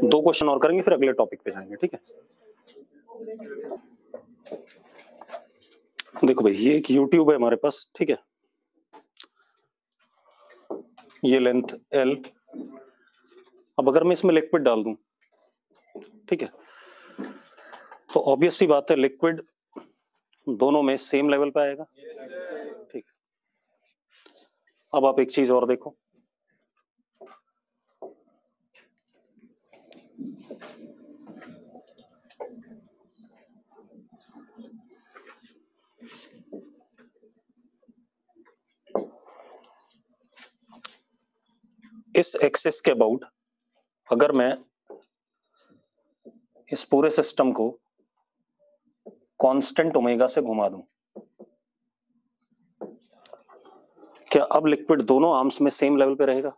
दो क्वेश्चन और करेंगे फिर अगले टॉपिक पे जाएंगे, ठीक है। देखो भाई, ये एक यूट्यूब है हमारे पास, ठीक है। ये लेंथ L। अब अगर मैं इसमें लिक्विड डाल दूं, ठीक है, तो ऑब्वियस सी बात है लिक्विड दोनों में सेम लेवल पे आएगा, ठीक है। अब आप एक चीज और देखो, इस एक्सिस के अबाउट अगर मैं इस पूरे सिस्टम को कांस्टेंट ओमेगा से घुमा दूं, क्या अब लिक्विड दोनों आर्म्स में सेम लेवल पे रहेगा?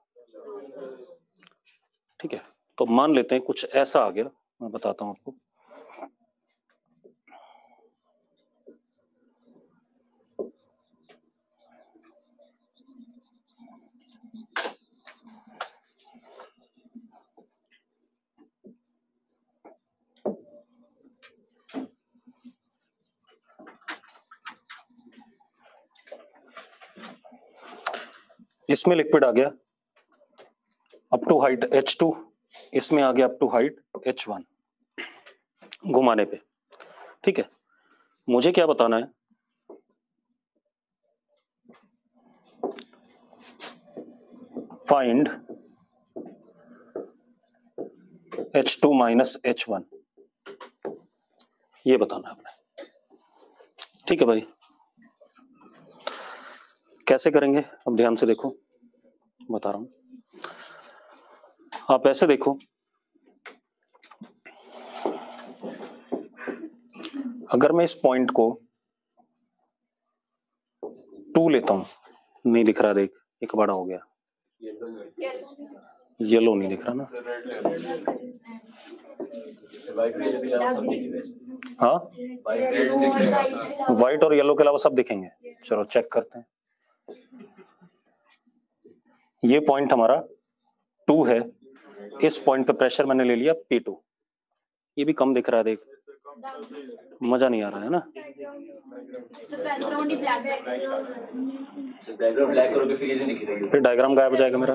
ठीक है, तो मान लेते हैं कुछ ऐसा आ गया, मैं बताता हूं आपको। इसमें लिक्विड आ गया अप टू हाइट H2, इसमें आ गया अप टू हाइट H1 घुमाने पे, ठीक है। मुझे क्या बताना है, फाइंड H2 माइनस H1, ये बताना है आपने, ठीक है भाई। कैसे करेंगे अब ध्यान से देखो, बता रहा हूं। आप ऐसे देखो, अगर मैं इस पॉइंट को 2 लेता हूं, नहीं दिख रहा, देख एक बड़ा हो गया, येलो नहीं दिख रहा ना, हाँ व्हाइट और येलो के अलावा सब दिखेंगे। चलो चेक करते हैं। ये पॉइंट हमारा 2 है, इस पॉइंट पे प्रेशर मैंने ले लिया P2, ये भी कम दिख रहा है, देख मजा नहीं आ रहा है ना। फिर डायग्राम गायब हो जाएगा मेरा।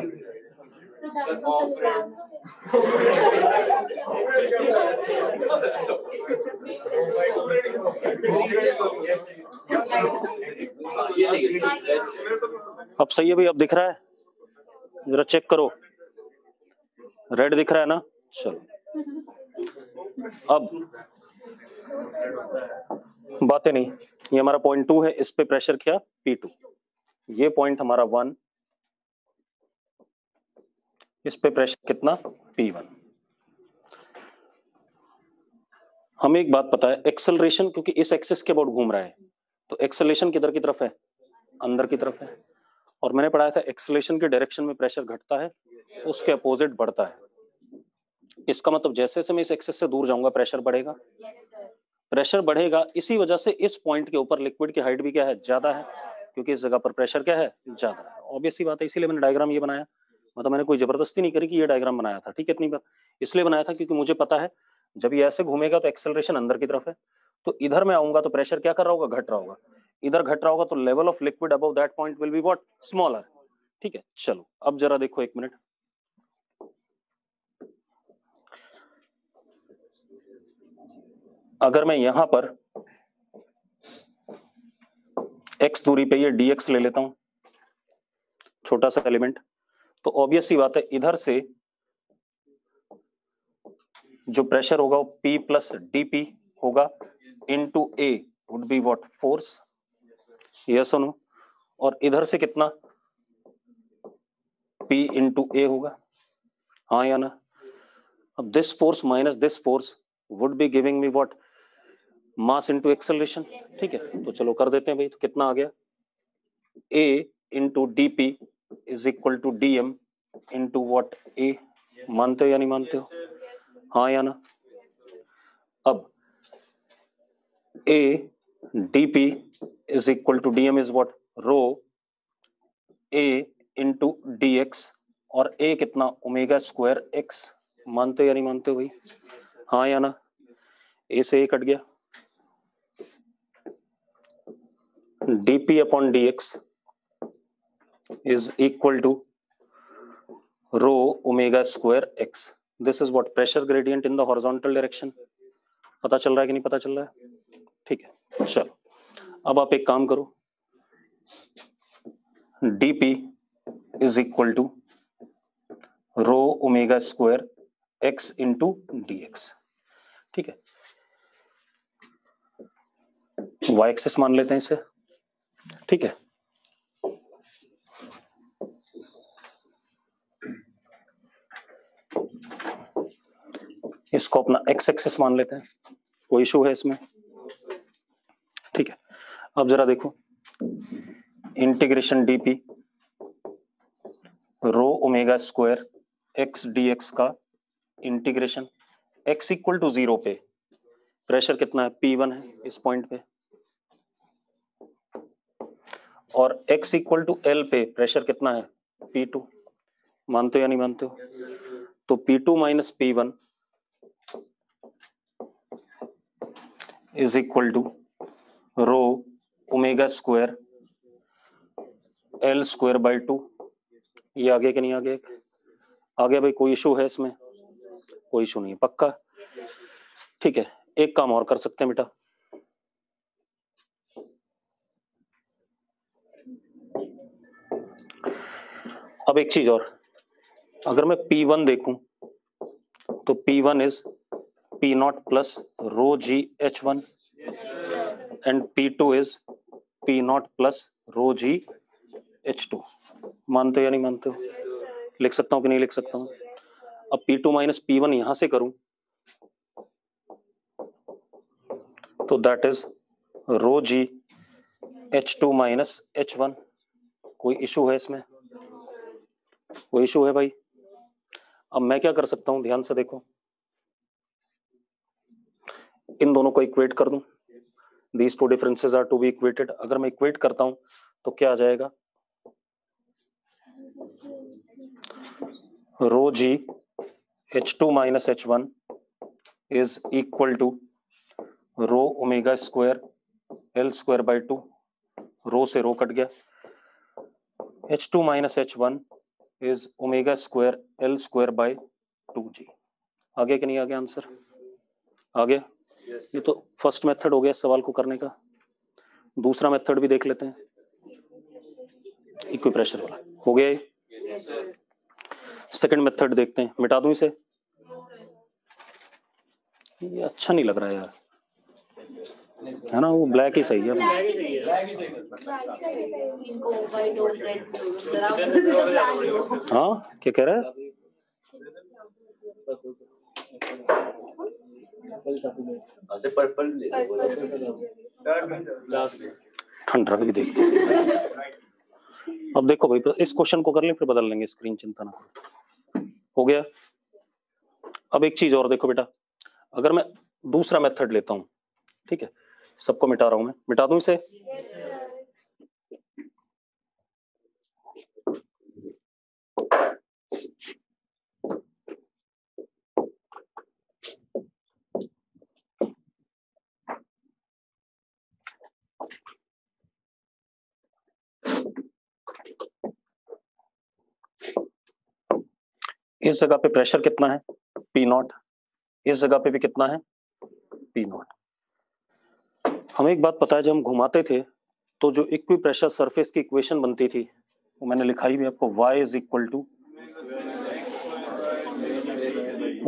अब सही है भाई, अब दिख रहा है, जरा चेक करो, रेड दिख रहा है ना। चलो अब बातें नहीं, ये हमारा पॉइंट 2 है, इस पे प्रेशर क्या P2, ये पॉइंट हमारा 1, इस पे प्रेशर कितना P1। हमें एक बात पता है, एक्सेलरेशन क्योंकि इस एक्सिस के अबाउट घूम रहा है, तो एक्सेलरेशन किधर की तरफ है, अंदर की तरफ है। और मैंने पढ़ाया था एक्सेलरेशन के डायरेक्शन में प्रेशर घटता है, उसके अपोजिट बढ़ता है। इसका मतलब जैसे जैसे मैं इस एक्सिस से दूर जाऊंगा प्रेशर बढ़ेगा, प्रेशर बढ़ेगा, इसी वजह से इस पॉइंट के ऊपर लिक्विड की हाइट भी क्या है, ज्यादा है, क्योंकि इस जगह पर प्रेशर क्या है, ज्यादा है। ऑब्वियस सी बात है, इसीलिए मैंने डायग्राम ये बनाया, मतलब मैंने कोई जबरदस्ती नहीं करी कि ये डायग्राम बनाया था, ठीक है। इतनी बात इसलिए बनाया था क्योंकि मुझे पता है जब ये ऐसे घूमेगा तो एक्सेलरेशन अंदर की तरफ है, तो इधर मैं आऊंगा तो प्रेशर क्या कर रहा होगा, घट रहा होगा, इधर घट रहा होगा, तो level of liquid above that point will be what, smaller, ठीक है। चलो अब जरा देखो एक मिनट, अगर मैं यहां पर x दूरी पे ये dx ले लेता हूं, छोटा सा एलिमेंट, तो ऑब्वियस सी बात है इधर से जो प्रेशर होगा वो P प्लस dP होगा, into A would be what, force, yes और नो, और इधर से कितना P इंटू A होगा, हाँ या ना। अब this force minus this force would be giving me what, mass into acceleration, ठीक है। तो चलो कर देते हैं भाई, तो कितना आ गया, A into dP is equal to dm into what A, मानते हो या नहीं मानते हो, हाँ या ना। अब A dP is equal to dm is what, rho A into dx, और A कितना, ओमेगा स्क्वायर x, मानते हो या नहीं मानते हो भाई? हाँ या ना? ए से ए कट गया, dp upon dx is equal to rho omega square x. This is what pressure gradient in the horizontal direction. पता चल रहा है कि नहीं पता चल रहा है? ठीक है, चलो अब आप एक काम करो, dp is equal to rho omega square x into dx. ठीक है, y एक्सिस मान लेते हैं इसे, ठीक है। इसको अपना x एक्सिस मान लेते हैं, कोई इशू है इसमें? ठीक है, अब जरा देखो, इंटीग्रेशन dp रो ओमेगा स्क्वायर x dx का इंटीग्रेशन x इक्वल टू 0 पे प्रेशर कितना है, P1 है इस पॉइंट पे, और x इक्वल टू L पे प्रेशर कितना है, P2। मानते हो या नहीं मानते हो? तो P2 minus P1 is equal to rho omega square L square by 2। ये आगे कि नहीं आगे? आगे भाई, कोई इशू है इसमें? कोई इशू नहीं है, पक्का? ठीक है, एक काम और कर सकते हैं बेटा, अब एक चीज और, अगर मैं P1 देखूं तो P1 is P0 plus rho g H1 and P2 is P0 plus rho g H2। मानते हो या नहीं मानते हो? लिख सकता हूं कि नहीं लिख सकता हूं? अब P2 माइनस P1 यहां से करूं तो that is rho g H2 minus H1। कोई इशू है इसमें? कोई इशू है भाई? अब मैं क्या कर सकता हूं, ध्यान से देखो, इन दोनों को इक्वेट कर दूं, these two differences are to be equated. अगर मैं इक्वेट करता हूं तो क्या आ जाएगा, rho g H2 minus H1 is equal to rho omega square L square by 2, rho से रो कट गया, H2 minus H1 is omega square L square by 2g। आगे कि नहीं आगे आंसर? आगे? ये तो फर्स्ट मेथड हो गया इस सवाल को करने का, दूसरा मेथड भी देख लेते हैं, इक्वी प्रेशर वाला हो गया। सेकंड मेथड देखते हैं, मिटा दूं इसे? ये अच्छा नहीं लग रहा है यार, है ना? वो ब्लैक ही सही है। हाँ, क्या कह रहा है? ठंडा भी देखते हैं। अब देखो भाई, इस क्वेश्चन को कर लें फिर बदल लेंगे स्क्रीन, चिंता ना करो। हो गया। अब एक चीज और देखो बेटा, अगर मैं दूसरा मेथड लेता हूं, ठीक है, सबको मिटा रहा हूं मैं, मिटा दूं इसे? इस जगह पे प्रेशर कितना है, P0। इस जगह पे भी कितना है, P0। हमें एक बात पता है, जब हम घुमाते थे तो जो इक्वी प्रेशर सरफेस की इक्वेशन बनती थी वो मैंने लिखाई भी आपको, y is equal to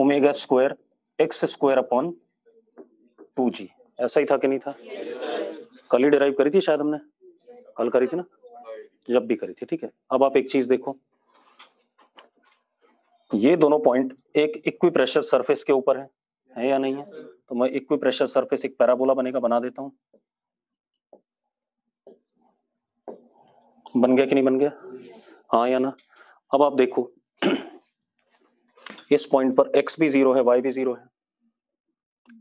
omega square x square upon 2g। ऐसा ही था कि नहीं था? कल ही डिराइव करी थी शायद हमने, कल करी थी ना, जब भी करी थी। ठीक है, अब आप एक चीज देखो, ये दोनों पॉइंट एक इक्वी प्रेशर सरफेस के ऊपर है या नहीं है? तो मैं इक्वी प्रेशर सरफेस एक पैराबोला बनेगा, बना देता हूं। बन गया कि नहीं बन गया? हाँ या ना? अब आप देखो, इस पॉइंट पर x भी 0 है, y भी 0 है,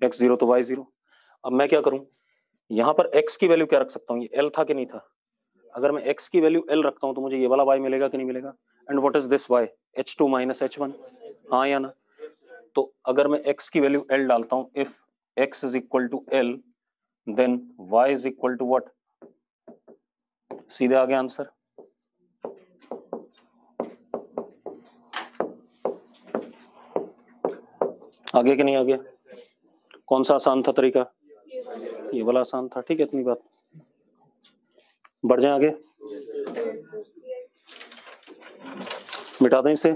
x 0 तो y 0। अब मैं क्या करूं, यहां पर x की वैल्यू क्या रख सकता हूं, ये L था कि नहीं था? अगर मैं x की वैल्यू L रखता हूं तो मुझे ये वाला y मिलेगा कि नहीं मिलेगा? And what is this y, H2 minus H1। हाँ या ना? तो अगर मैं x की वैल्यू L डालता हूं, if x is equal to L then y is equal to what, सीधे आ गया आंसर। आगे कि नहीं आ गया? कौन सा आसान था तरीका? ये वाला आसान था। ठीक है, इतनी बात। बढ़ जाए आगे, मिटा दें इसे।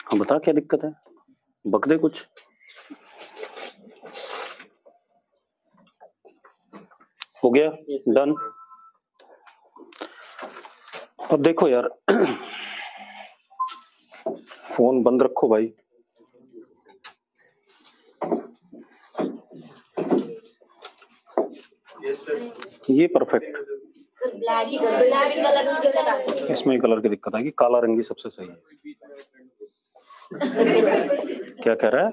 हाँ बता क्या दिक्कत है, बक दे कुछ। हो गया, डन। अब देखो यार, फोन बंद रखो भाई। ये परफेक्ट, इसमें कलर की दिक्कत आएगी, काला रंग ही सबसे सही है। क्या कह रहा है?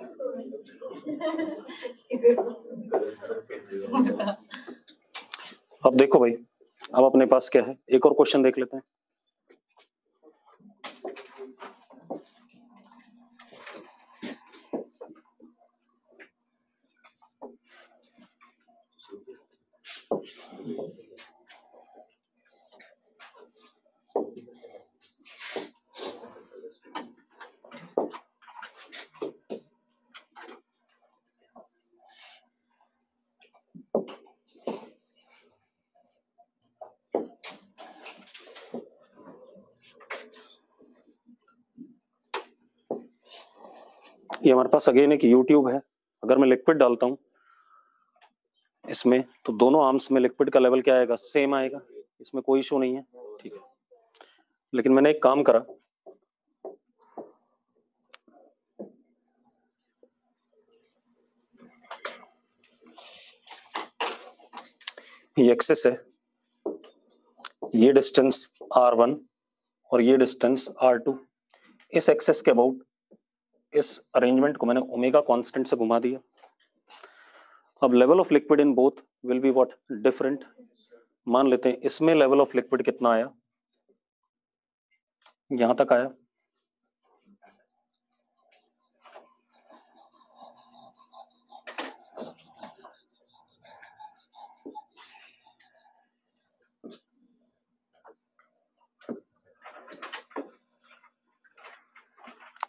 अब देखो भाई, अब अपने पास क्या है, एक और क्वेश्चन देख लेते हैं। ये हमारे पास अगेन एक यूट्यूब है। अगर मैं लिक्विड डालता हूं इसमें, तो दोनों आर्म्स में लिक्विड का लेवल क्या आएगा? सेम आएगा, इसमें कोई इशू नहीं है। ठीक है, लेकिन मैंने एक काम करा, ये एक्सेस है, ये डिस्टेंस r1 और ये डिस्टेंस r2। इस एक्सेस के अबाउट इस अरेंजमेंट को मैंने ओमेगा कांस्टेंट से घुमा दिया। अब level of liquid in both will be what? Different. मान लेते हैं इसमें लेवल ऑफ लिक्विड कितना आया, यहां तक आया।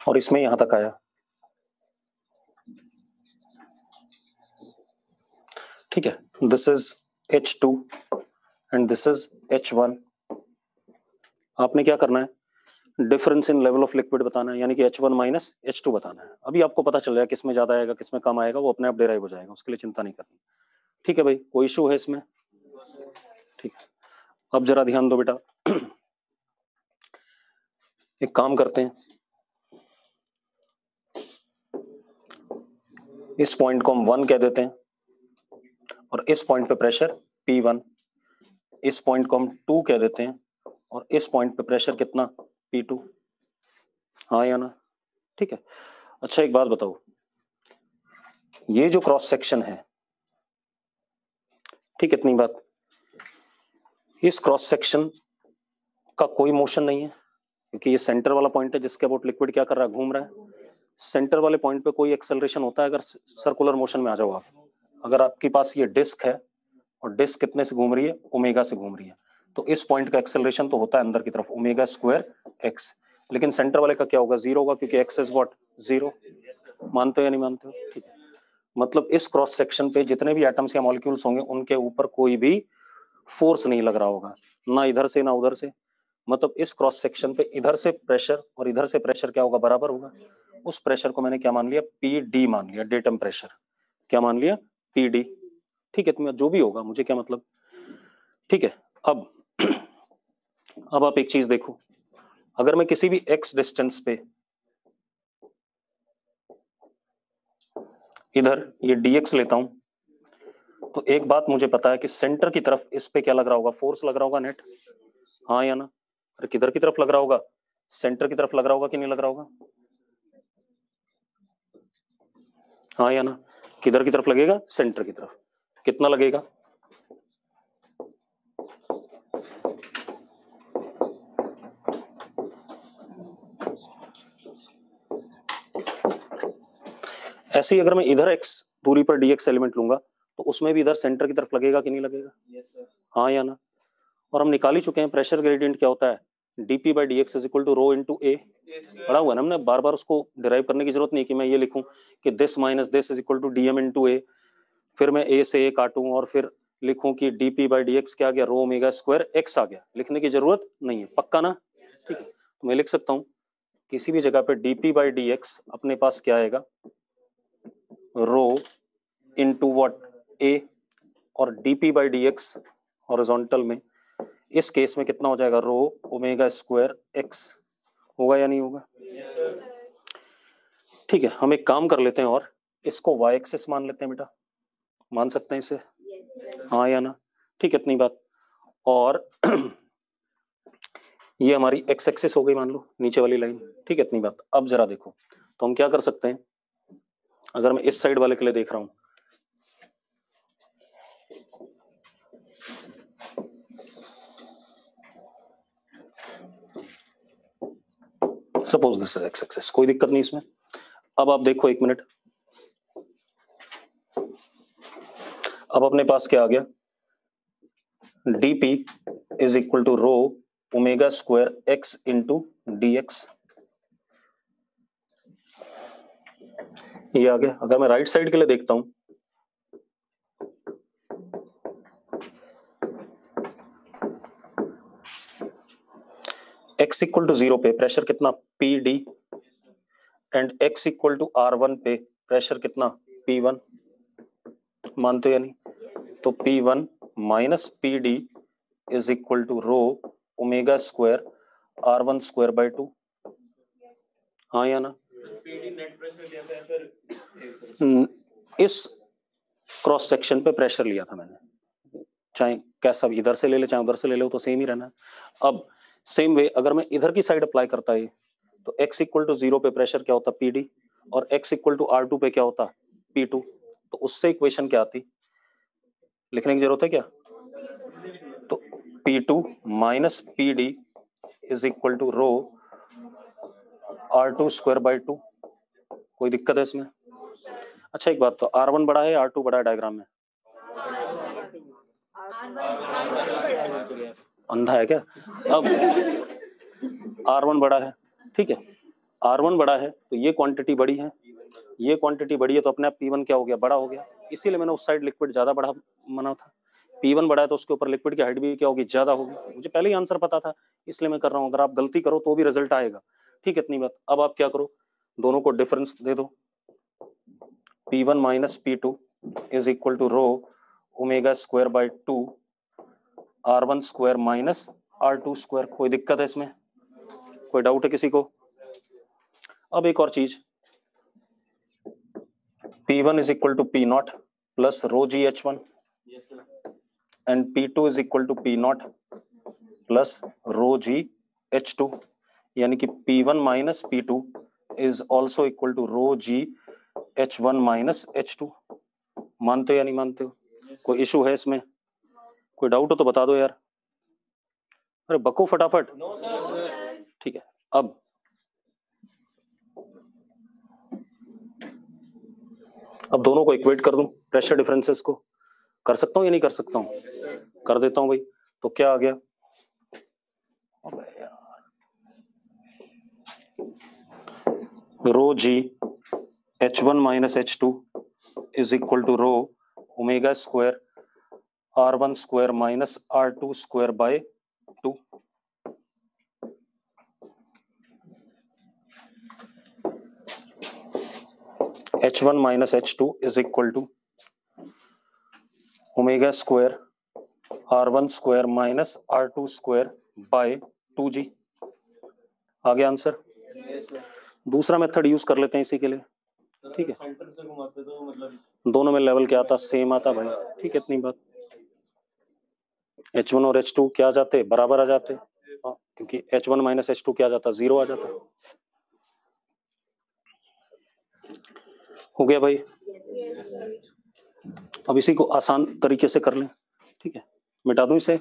और इसमें यहां तक आया। ठीक है, this is H2 and this is H1। आपने क्या करना है? Difference in level of liquid बताना है, यानी कि H1 माइनस H2 बताना है। अभी आपको पता चल जाएगा किस में ज्यादा आएगा किस में कम आएगा, वो अपने आप डिराइव हो जाएगा, उसके लिए चिंता नहीं करनी। ठीक है भाई, कोई इशू है इसमें? ठीक है, अब जरा ध्यान दो बेटा। एक काम करते हैं, इस पॉइंट को हम 1 कह देते हैं और इस पॉइंट पे प्रेशर P1। इस पॉइंट को हम 2 कह देते हैं और इस पॉइंट पे प्रेशर कितना? P2। हाँ या ना? ठीक है। अच्छा एक बात बताओ, ये जो क्रॉस सेक्शन है, ठीक, इतनी बात, इस क्रॉस सेक्शन का कोई मोशन नहीं है, क्योंकि ये सेंटर वाला पॉइंट है जिसके अबाउट लिक्विड क्या कर रहा है? घूम रहा है। सेंटर वाले पॉइंट पे कोई एक्सेलरेशन होता है अगर सर्कुलर मोशन में आ जाओ आप। अगर आपके पास ये डिस्क है और डिस्क कितने से घूम रही है? ओमेगा से घूम रही है, तो इस पॉइंट का एक्सेलरेशन तो होता है अंदर की तरफ ओमेगा स्क्वायर एक्स। लेकिन सेंटर वाले का क्या होगा? जीरो होगा, क्योंकि एक्स इज व्हाट? जीरो। मानते हो या नहीं मानते हो? ठीक है, मतलब इस क्रॉस सेक्शन पे जितने भी एटम्स या मॉलिक्यूल्स होंगे उनके ऊपर कोई भी फोर्स नहीं लग रहा होगा, ना इधर से ना उधर से। मतलब इस क्रॉस सेक्शन पे इधर से प्रेशर और इधर से प्रेशर क्या होगा? बराबर होगा। उस प्रेशर को मैंने क्या मान लिया? PD मान लिया, डेटम प्रेशर। क्या मान लिया? PD। ठीक है, तुम्हें जो भी होगा मुझे क्या मतलब। ठीक है, अब आप एक चीज देखो, अगर मैं किसी भी x डिस्टेंस पे इधर ये dx लेता हूं, तो एक बात मुझे पता है कि सेंटर की तरफ इस पे क्या लग रहा होगा? फोर्स लग रहा होगा नेट। हाँ या ना? अरे किधर की तरफ लग रहा होगा? सेंटर की तरफ लग रहा होगा कि नहीं लग रहा होगा? हाँ या ना? किधर की तरफ लगेगा? सेंटर की तरफ। कितना लगेगा? ऐसे ही अगर मैं इधर x दूरी पर dx एलिमेंट लूंगा तो उसमें भी इधर सेंटर की तरफ लगेगा कि नहीं लगेगा? हाँ या ना? और हम निकाल ही चुके हैं प्रेशर ग्रेडियंट क्या होता है, dp by dx is equal to rho into a। पढ़ा हुआ है ना हमने, बार बार उसको डिराइव करने की जरूरत नहीं कि मैं ये लिखूं कि this minus this is equal to dm into a, फिर मैं a से a काटूं और फिर लिखूं कि dp by dx क्या आ गया, रो ओमेगा स्क्वायर x आ गया। लिखने की जरूरत नहीं है, पक्का ना? ठीक है, तो मैं लिख सकता हूं किसी भी जगह पे dp by dx अपने पास क्या आएगा, रो इनटू व्हाट, a, और dp by dx हॉरिजॉन्टल में इस केस में कितना हो जाएगा, रो ओमेगा स्क्वायर x। होगा या नहीं होगा? ठीक है, हम एक काम कर लेते हैं और इसको y एक्सिस मान लेते हैं बेटा, मान सकते हैं इसे? हाँ या ना? ठीक है, इतनी बात। और ये हमारी x एक्सिस हो गई मान लो, नीचे वाली लाइन। ठीक है, इतनी बात। अब जरा देखो तो हम क्या कर सकते हैं, अगर मैं इस साइड वाले के लिए देख रहा हूं, suppose this is x axis, कोई दिक्कत नहीं इसमें। अब आप देखो एक मिनट, अब अपने पास क्या आ गया, dp is equal to rho omega square x into dx। ये आ गया। अगर मैं राइट साइड के लिए देखता हूं, x इक्वल टू 0 पे प्रेशर कितना, pd, and x equal to r1 पे प्रेशर कितना, p1। मानते हो या नहीं? तो p1 minus pd is equal to rho omega square r1 square by 2। हाँ या ना? इस क्रॉस सेक्शन पे प्रेशर लिया था मैंने, चाहे कैसा भी इधर से ले ले चाहे उधर से ले लो तो सेम ही रहना है। अब सेम वे अगर मैं इधर की साइड अप्लाई करता है तो x इक्वल टू 0 पे प्रेशर क्या होता, pd, और x इक्वल टू r2 पे क्या होता, p2। तो उससे इक्वेशन क्या आती, लिखने की जरूरत है क्या? तो p2 minus pd is equal to rho r2 square by 2। कोई दिक्कत है इसमें? अच्छा एक बात, तो r1 बड़ा है, r2 बड़ा है डायग्राम में? अंधा है क्या? अब r1 बड़ा है, ठीक है, r1 बड़ा है तो ये क्वांटिटी बड़ी है, ये क्वांटिटी बड़ी है तो अपने आप p1 क्या हो गया, बड़ा हो गया। इसीलिए मैंने उस साइड लिक्विड ज्यादा बड़ा माना था। p1 बड़ा है तो उसके ऊपर लिक्विड की हाइट भी क्या होगी, ज्यादा होगी। मुझे पहले ही आंसर पता था इसलिए मैं कर रहा हूँ, अगर आप गलती करो तो भी रिजल्ट आएगा। ठीक है, इतनी बात। अब आप क्या करो, दोनों को डिफरेंस दे दो, p1 minus p2 is equal to rho omega square by 2 r1 square minus r2 square. कोई दिक्कत है इसमें? कोई डाउट है किसी को? अब एक और चीज, P1 is equal to P naught plus rho GH1 and P2 is equal to P naught plus rho GH2, यानी कि P1 minus P2 is also equal to rho GH1 minus H2। मानते हो या नहीं मानते हो? कोई इशू है इसमें? कोई डाउट हो तो बता दो यार। अरे बको फटाफट। ठीक है, अब दोनों को इक्वेट कर दूं, प्रेशर डिफरेंसेस को कर सकता हूं या नहीं कर सकता हूं? कर देता हूं भाई। तो क्या आ गया, rho g H1 minus H2 is equal to rho omega square R1 square minus R2 square by 2। H1 minus H2 is equal to omega square R1 square minus R2 square by 2g। आ गया answer? दूसरा method use कर लेते हैं इसी के लिए। ठीक है, सेंटर से घुमाते तो मतलब दोनों में लेवल क्या आता, सेम आता भाई। ठीक है, इतनी बात। H1 और H2 क्या आ जाते, बराबर आ जाते, क्योंकि H1 माइनस H2 क्या आ जाता, 0 आ जाता। हो गया भाई? अब इसी को आसान तरीके से कर लें। ठीक है, मिटा दूं इसे।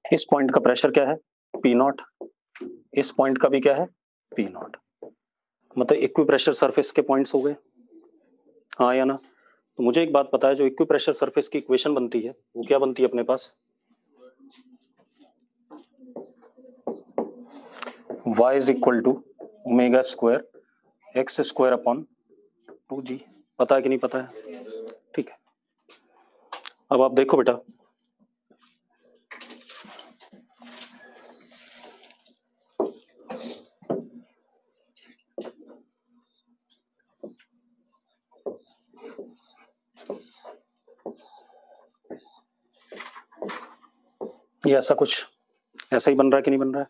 इस पॉइंट का प्रेशर क्या है पी नॉट, इस पॉइंट का भी क्या है पी नॉट, मतलब इक्वी प्रेशर सरफेस के पॉइंट्स हो गए, हाँ या ना। तो मुझे एक बात पता है, जो इक्वी प्रेशर सरफेस की इक्वेशन बनती है वो क्या बनती है अपने पास, y is equal to omega square x square upon 2g। पता है कि नहीं पता है, ठीक है। अब आप देखो बेटा, ये ऐसा कुछ ऐसा ही बन रहा है कि नहीं बन रहा है,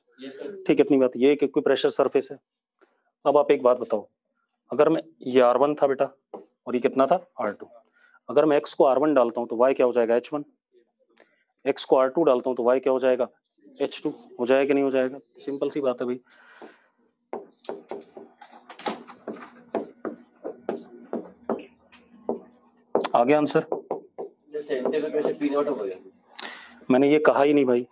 ठीक है। इतनी बात, ये एक इक्वी प्रेशर सरफेस है। अब आप एक बात बताओ, अगर मैं ये R1 था बेटा और ये कितना था R2, अगर मैं x को R1 डालता हूँ तो y क्या हो जाएगा H1, x को R2 डालता हूँ तो y क्या हो जाएगा H2, हो जाएगा कि नहीं हो जाएगा, सिंपल सी बात है भाई। आ गया आंसर, मैंने ये कहा ही नहीं भाई,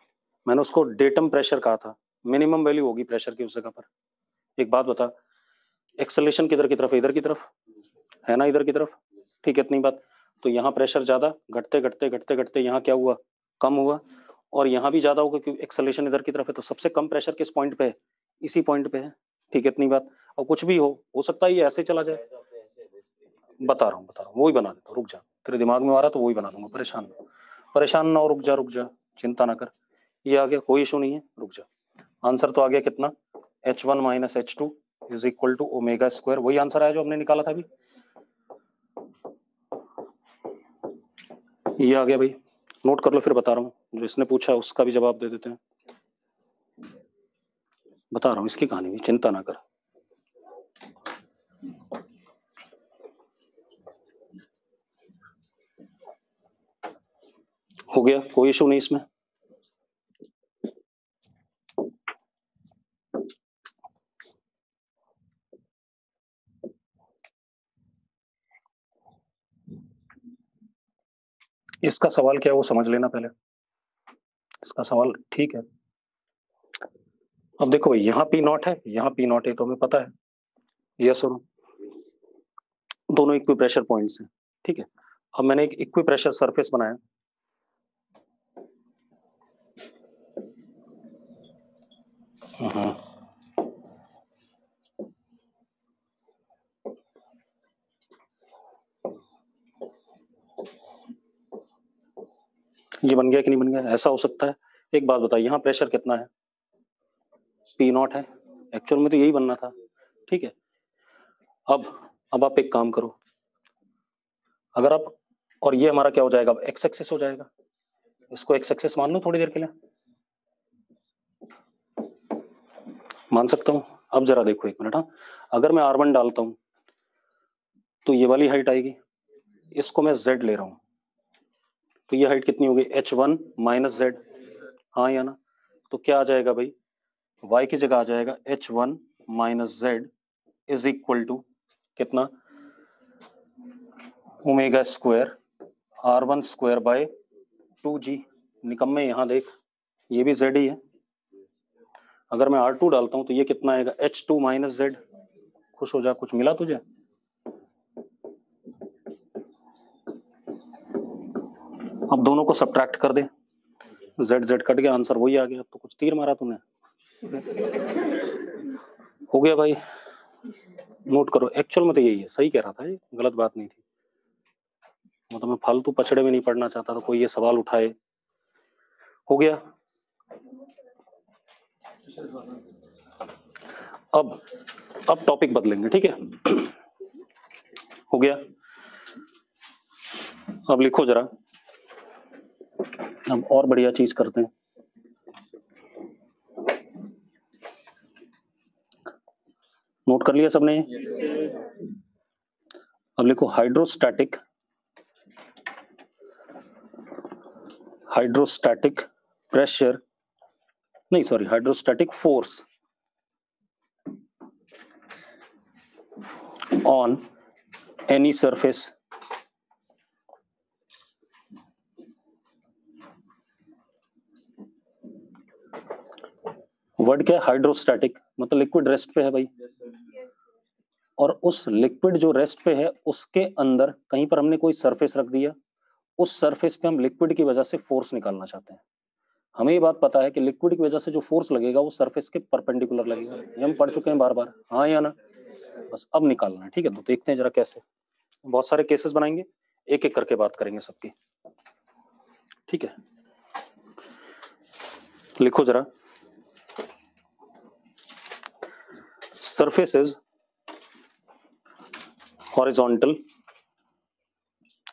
मैंने उसको डेटम प्रेशर कहा था, मिनिमम वैल्यू होगी प्रेशर की उस जगह पर। एक बात बता, एक्सेलेरेशन किधर की तरफ है, इधर की तरफ है ना, इधर की तरफ, ठीक है। इतनी बात, तो यहाँ प्रेशर ज्यादा, घटते घटते घटते घटते यहाँ क्या हुआ कम हुआ, और यहाँ भी ज्यादा होगा क्योंकि एक्सेलेरेशन इधर की तरफ है। तो सबसे कम प्रेशर किस पॉइंट पे है, इसी पॉइंट पे है, ठीक है। इतनी बात, और कुछ भी हो सकता है ये ऐसे चला जाए, बता रहा हूँ वही बना देता हूँ, रुक जा, तेरे दिमाग में आ रहा तो वही बना दूंगा, परेशान ना हो, रुक जा, चिंता ना कर, ये आ गया, कोई इशू नहीं है, रुक जा। आंसर तो आ गया कितना, H1 minus H2 is equal to omega square, वही आंसर आया जो हमने निकाला था अभी, ये आ गया भाई, नोट कर लो, फिर बता रहा हूँ, जो इसने पूछा उसका भी जवाब दे देते हैं, बता रहा हूँ इसकी कहानी भी, चिंता ना कर। हो गया, कोई इशू नहीं इसमें। इसका सवाल क्या है वो समझ लेना पहले, इसका सवाल ठीक है। अब देखो यहाँ पी नॉट है, यहाँ पी नॉट है, तो हमें पता है, यस और दोनों इक्वी प्रेशर पॉइंट्स हैं, ठीक है। अब मैंने एक इक्वी प्रेशर सरफेस बनाया, ये बन गया कि नहीं बन गया, ऐसा हो सकता है। एक बात बता, यहाँ प्रेशर कितना है, पी नॉट है, एक्चुअल में तो यही बनना था, ठीक है। अब आप एक काम करो, अगर आप, और ये हमारा क्या हो जाएगा, अब एक्स एक्सिस हो जाएगा, इसको एक्स एक्सिस मान लो थोड़ी देर के लिए, मान सकता हूं। अब जरा देखो एक मिनट, हाँ, अगर मैं R1 डालता हूं तो ये वाली हाइट आएगी, इसको मैं Z ले रहा हूं, तो ये हाइट कितनी होगी H1 माइनस Z, हाँ या ना। तो क्या आ जाएगा भाई, y की जगह आ जाएगा H1 minus Z is equal to कितना, omega square R1 square by 2g। निकम्मे यहाँ देख, ये भी Z ही है, अगर मैं R2 डालता हूं तो ये कितना आएगा H2 माइनस Z, खुश हो जा, कुछ मिला तुझे। अब दोनों को सब्ट्रैक्ट कर दे, Z Z कट गया, आंसर वही आ गया। तो कुछ तीर मारा तूने, हो गया भाई, नोट करो, एक्चुअल में तो यही है, सही कह रहा था, ये गलत बात नहीं थी, मतलब मैं फालतू पछड़े में नहीं पढ़ना चाहता था, कोई ये सवाल उठाए, हो गया। अब टॉपिक बदलेंगे, ठीक है। हो गया, अब लिखो जरा, अब और बढ़िया चीज करते हैं, नोट कर लिया सबने, अब लिखो हाइड्रोस्टैटिक प्रेशर, नहीं sorry, hydrostatic force on any surface word क्या है? हाइड्रोस्टैटिक, मतलब लिक्विड रेस्ट पे है भाई। और उस लिक्विड जो रेस्ट पे है उसके अंदर कहीं पर हमने कोई सरफेस रख दिया, उस सरफेस पे हम लिक्विड की वजह से फोर्स निकालना चाहते हैं। हमें ये बात पता है कि लिक्विड की वजह से जो फोर्स लगेगा वो सरफेस के परपेंडिकुलर लगेगा, ये हम पढ़ चुके हैं बार बार, हाँ या ना? बस अब निकालना है, ठीक है? तो देखते हैं जरा कैसे। बहुत सारे केसेस बनाएंगे, एक एक करके बात करेंगे सबकी, ठीक है? लिखो जरा, सरफेस इज हॉरिजॉन्टल,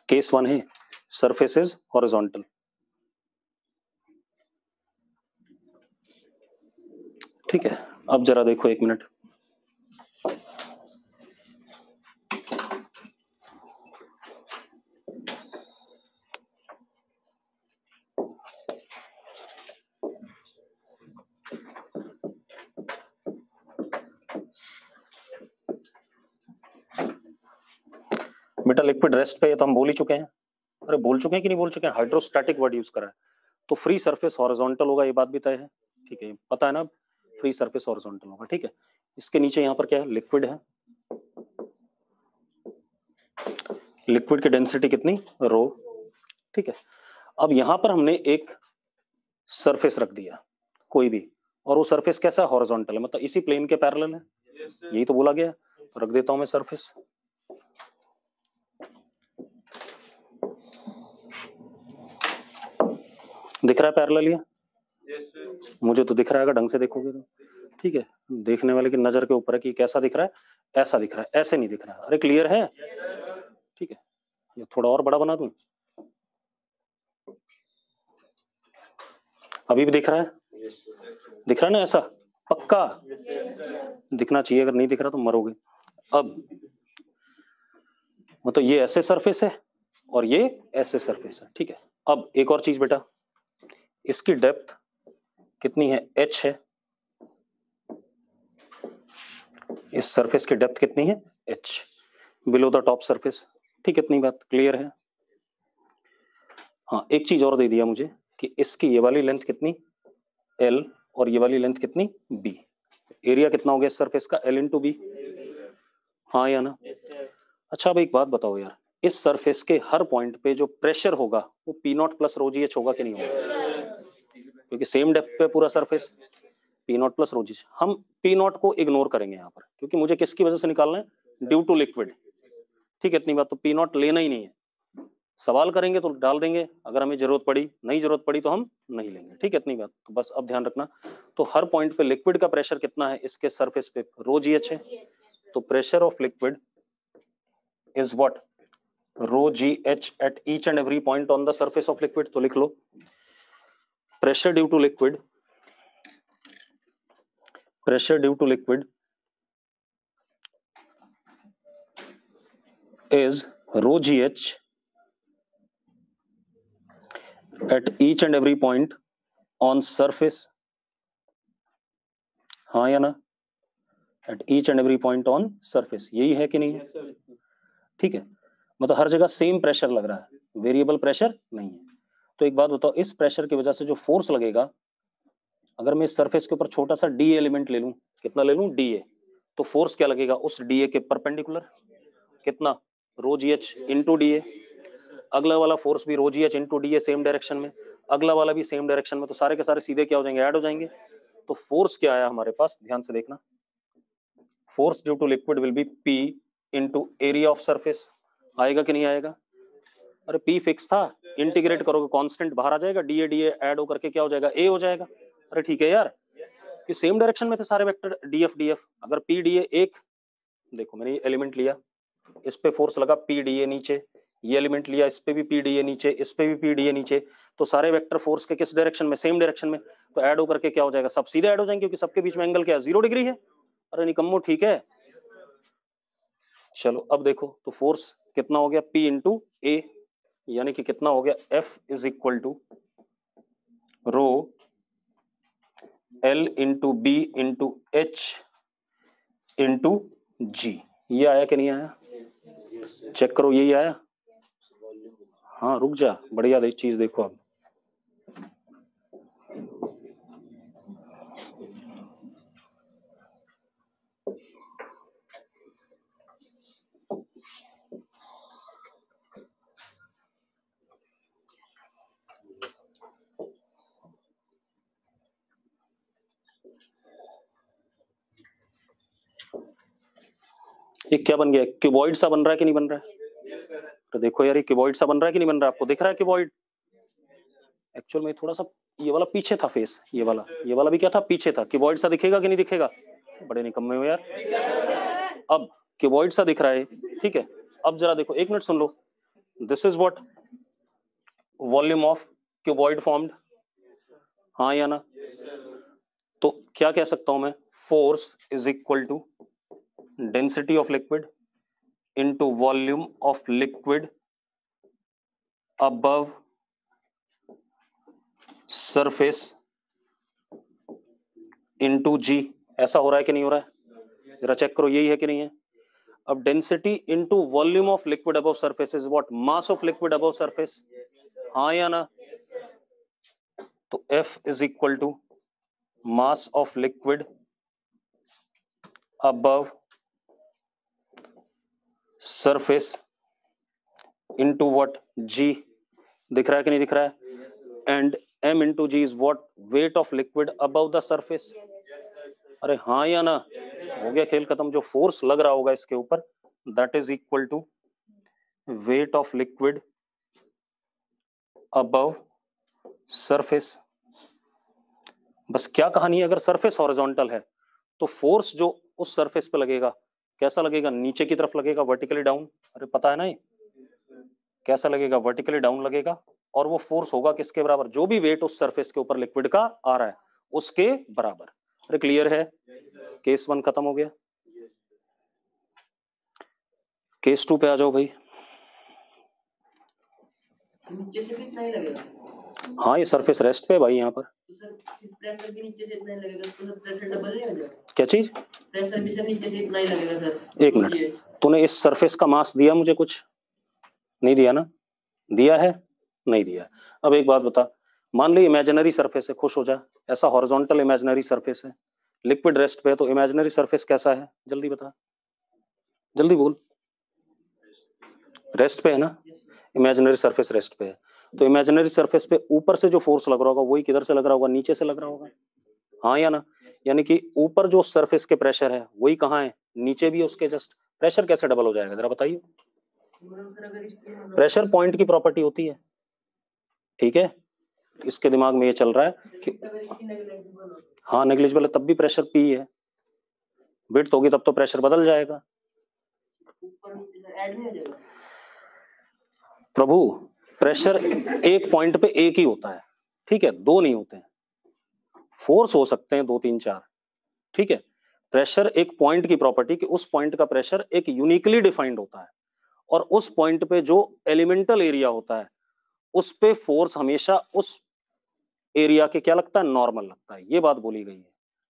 केस 1 है सरफेस इज हॉरिजॉन्टल। ठीक है, अब जरा देखो, एक मिनट। बेटा लिक्विड रेस्ट पे है तो हम बोल ही चुके हैं, अरे बोल चुके हैं कि नहीं बोल चुके हैं? हाइड्रोस्टैटिक वर्ड यूज करा है, तो फ्री सरफेस हॉरिजॉन्टल होगा, ये बात भी तय है, ठीक है? पता है ना, फ्री सरफेस हॉरिजॉन्टल होगा, ठीक है? इसके नीचे यहाँ पर क्या है? लिक्विड है, लिक्विड की डेंसिटी कितनी? रो, ठीक है? अब यहां पर हमने एक सरफेस रख दिया कोई भी, और वो सरफेस कैसा? हॉरिजॉन्टल है, मतलब इसी प्लेन के पैरेलल है, यही तो बोला गया है। तो रख देता हूं मैं सरफेस, दिख रहा है पैरेलल ये? मुझे तो दिख रहा है, अगर ढंग से देखोगे तो, ठीक है? देखने वाले की नजर के ऊपर है कि कैसा दिख रहा है, ऐसा दिख रहा है, ऐसे नहीं दिख रहा है। अरे क्लियर है? ठीक है, ये थोड़ा और बड़ा बना दूं, अभी भी दिख रहा है? दिख रहा है ना ऐसा? पक्का दिखना चाहिए, अगर नहीं दिख रहा तो मरोगे। अब मतलब ये ऐसे सरफेस है और ये ऐसे सरफेस है, ठीक है? अब एक और चीज बेटा, इसकी डेप्थ कितनी है? h है, इस सरफेस की डेप्थ कितनी है? h, below the top surface, ठीक है? इतनी बात क्लियर है? हाँ, एक चीज और दे दिया मुझे कि इसकी ये वाली लेंथ कितनी? l, और ये वाली लेंथ कितनी? b। एरिया कितना हो गया इस सरफेस का? l इंटू बी, हाँ या ना? अच्छा, अब एक बात बताओ यार, इस सरफेस के हर पॉइंट पे जो प्रेशर होगा वो P not plus rho g H होगा कि नहीं होगा? क्योंकि सेम डेप्थ पे पूरा surface, P not plus rho g H. हम पी नॉट को इग्नोर करेंगे यहाँ पर, क्योंकि मुझे किसकी वजह से निकालना है? ड्यू टू लिक्विड, ठीक है? इतनी बात, तो पी नॉट लेना ही नहीं है। सवाल करेंगे तो डाल देंगे, अगर हमें जरूरत पड़ी, नहीं जरूरत पड़ी तो हम नहीं लेंगे, ठीक है? इतनी बात, तो बस अब ध्यान रखना। तो हर पॉइंट पे लिक्विड का प्रेशर कितना है इसके सरफेस पे? रो जी एच है, तो pressure of liquid is what? Rho gh at each and every point on the surface of liquid। तो लिख लो, pressure due to liquid, pressure due to liquid is rho gh at each and every point on surface, हाँ या ना? at each and every point on surface, यही है कि नहीं है? ठीक है, मतलब हर जगह सेम प्रेशर लग रहा है, वेरिएबल प्रेशर नहीं है। तो एक बात बताओ, इस प्रेशर की वजह से जो फोर्स लगेगा, अगर मैं इस सरफेस के ऊपर छोटा सा डी एलिमेंट ले लूं, कितना ले लूं? डी ए, तो फोर्स क्या लगेगा उस डी ए के परपेंडिकुलर? कितना? Rho g h into d A. अगला वाला फोर्स भी rho g h into d A, same direction में, अगला वाला भी सेम डायरेक्शन में, तो सारे के सारे सीधे क्या हो जाएंगे? ऐड हो जाएंगे। तो फोर्स क्या आया हमारे पास? ध्यान से देखना, force due to liquid will be p into area of surface. आएगा कि नहीं आएगा? अरे पी फिक्स था, इंटीग्रेट करोगे कांस्टेंट बाहर आ जाएगा, डी ए ऐड होकर के क्या हो जाएगा? ए हो जाएगा। अरे ठीक है यार, कि सेम डायरेक्शन में थे सारे वेक्टर, डी एफ। अगर पी डी ए एक, देखो मैंने ये एलिमेंट लिया, इस पे फोर्स लगा पी डी ए नीचे, ये एलिमेंट लिया, इस पे भी पी डी ए नीचे, इस पे भी पी डी ए नीचे, तो सारे वेक्टर फोर्स के किस डायरेक्शन में? सेम डायरेक्शन में। तो ऐड होकर के क्या हो जाएगा? सब सीधे ऐड हो जाएंगे, क्योंकि सबके बीच में एंगल क्या है? 0 डिग्री है। अरे निकम्मो, ठीक है? चलो अब देखो, तो फोर्स कितना हो गया? P इंटू ए, यानी कि कितना हो गया? F is equal to rho L into B into h into g. ये आया कि नहीं आया? चेक करो, यही आया? हाँ रुक जा, बढ़िया चीज देखो अब, ये क्या बन गया, क्यूबॉइड सा बन रहा है कि नहीं बन रहा है? तो देखो यार, ये क्यूबॉइड सा बन रहा है कि नहीं बन रहा है? आपको दिख रहा है क्यूबॉइड? एक्चुअल में थोड़ा सा ये वाला पीछे था फेस, ये वाला भी क्या था, पीछे था। क्यूबॉइड सा दिखेगा कि नहीं दिखेगा? बड़े निकम्मे हो यार। अब क्यूबॉइड सा दिख रहा है, ठीक है। अब जरा देखो, एक मिनट सुन लो। This is what volume of cuboid formed, हाँ या ना? तो क्या कह सकता हूं मैं, force is equal to density of liquid into volume of liquid above surface into g. ऐसा हो रहा है कि नहीं हो रहा है? जरा चेक करो, यही है कि नहीं है? अब density into volume of liquid above surface is what, mass of liquid above surface, हाँ या ना? तो F is equal to mass of liquid above surface into what, G। दिख रहा है कि नहीं दिख रहा है? And M into g is what, weight of liquid above the surface. अरे हाँ या ना? हो गया खेल खत्म। जो फोर्स लग रहा होगा इसके ऊपर, that is equal to weight of liquid above surface. बस क्या कहानी है, अगर सरफेस हॉरिजॉन्टल है तो फोर्स जो उस सरफेस पे लगेगा कैसा लगेगा, नीचे की तरफ लगेगा, वर्टिकली डाउन। अरे पता है ना ये कैसा लगेगा, वर्टिकली डाउन लगेगा। और वो फोर्स होगा किसके बराबर, जो भी वेट उस सरफेस के ऊपर लिक्विड का आ रहा है उसके बराबर। अरे क्लियर है? केस 1 खत्म हो गया। केस 2 पे आ जाओ भाई। नीचे से भी इतना ही लगेगा? हाँ, ये सरफेस रेस्ट पे भाई, यहाँ पर प्रेशर भी नीचे से इतना ही लगेगा, तो प्रेशर डबल नहीं हो जाएगा? क्या चीज? प्रेशर भी सर नीचे से इतना ही लगेगा सर। एक मिनट, तूने इस सरफेस का मास दिया मुझे? कुछ नहीं दिया ना? दिया है? नहीं दिया। अब एक बात बता, मान ली इमेजिनरी सरफेस है, खुश हो जा, ऐसा हॉरिजॉन्टल इमेजिनरी सरफेस है, लिक्विड रेस्ट पे है, तो इमेजिनरी सरफेस कैसा है, जल्दी बता, जल्दी बोल। रेस्ट पे है ना? इमेजिनरी सरफेस रेस्ट पे है, तो इमेजिनरी सरफेस पे ऊपर से जो फोर्स लग रहा होगा वही किधर से लग रहा होगा, नीचे से लग रहा होगा, हाँ या ना? यानी कि ऊपर जो सरफेस के प्रेशर है वही कहाँ है, नीचे भी है उसके जस्ट। प्रेशर कैसे डबल हो जाएगा जरा बताइए? प्रेशर पॉइंट की प्रॉपर्टी होती है, ठीक है। इसके दिमाग में ये चल रहा है कि हाँ नेग्लिजिबल है, तब भी प्रेशर पी है, विड्थ होगी तब तो प्रेशर बदल जाएगा। प्रभु प्रेशर एक पॉइंट पे एक ही होता है, ठीक है, दो नहीं होते हैं। फोर्स हो सकते हैं 2 3 4, ठीक है। प्रेशर एक पॉइंट की प्रॉपर्टी कि उस पॉइंट का प्रेशर एक यूनिकली डिफाइंड होता है, और उस पॉइंट पे जो एलिमेंटल एरिया होता है उस पे फोर्स हमेशा उस एरिया के क्या लगता है, नॉर्मल लगता है। ये बात बोली गई है,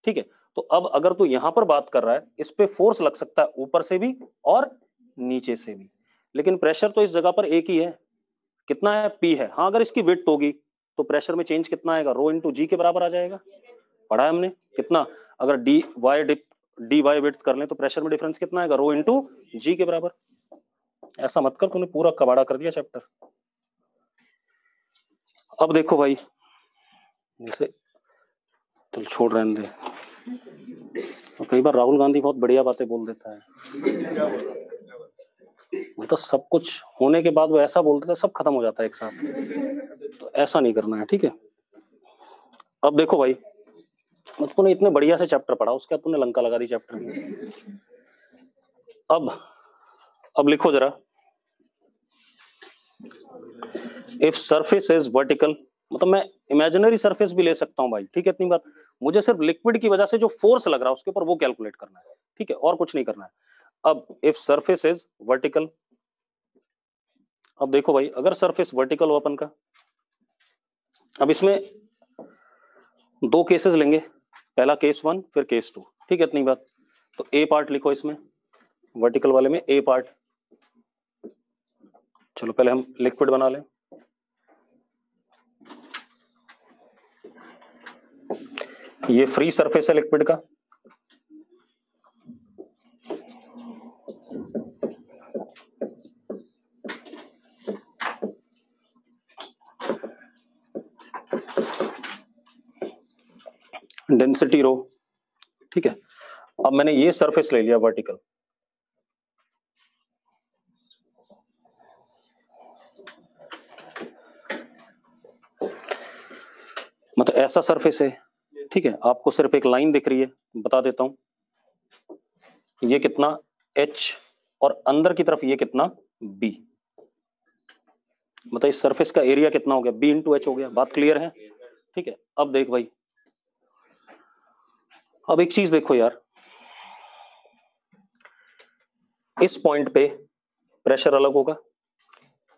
ठीक है। तो अब अगर तू यहां पर बात कर रहा है, इस पे फोर्स लग सकता है ऊपर से भी और नीचे से भी, लेकिन प्रेशर तो इस जगह पर एक ही है। कितना है, पी है। हाँ, अगर इसकी विड्थ होगी तो प्रेशर में चेंज कितना आएगा, रो इंटू जी के बराबर आ जाएगा। पढ़ा है हमने कितना, अगर डी वाई विड्थ कर लें तो प्रेशर में डिफरेंस कितना आएगा, रो इंटू जी के बराबर। ऐसा मत कर, तूने पूरा कबाड़ा कर दिया चैप्टर। अब देखो भाई, जैसे चल छोड़ रहने दे, और कई बार राहुल गांधी बहुत बढ़िया बातें बोल देता है, वो तो सब कुछ होने के बाद वो ऐसा बोल देता है सब खत्म हो जाता है एक साथ, तो ऐसा नहीं करना है, ठीक है। अब देखो भाई, तूने इतने बढ़िया से चैप्टर पढ़ा, उसके बाद तूने लंका लगा दी चैप्टर में। अब लिखो जरा, इफ सरफेस इज वर्टिकल, मतलब मैं इमेजिनरी सरफेस भी ले सकता हूं भाई, ठीक है, इतनी बात। मुझे सिर्फ लिक्विड की वजह से जो फोर्स लग रहा है उसके ऊपर वो कैलकुलेट करना है, ठीक है, और कुछ नहीं करना है। अब इफ सरफेस इज वर्टिकल, अब देखो भाई, अगर सरफेस वर्टिकल हो अपन का, अब इसमें 2 केसेस लेंगे, पहला केस 1 फिर केस 2, ठीक है, इतनी बात। तो ए पार्ट लिखो इसमें, वर्टिकल वाले में ए पार्ट। चलो पहले हम लिक्विड बना लें। ये फ्री सरफेस है लिक्विड का, डेंसिटी रो, ठीक है। अब मैंने ये सरफेस ले लिया वर्टिकल, ऐसा सरफेस है, ठीक है, आपको सिर्फ एक लाइन दिख रही है, बता देता हूं ये कितना H और अंदर की तरफ ये कितना B, मतलब इस सरफेस का एरिया कितना हो गया, B इंटू H हो गया। बात क्लियर है? ठीक है। अब देख भाई, अब एक चीज देखो यार, इस पॉइंट पे प्रेशर अलग होगा,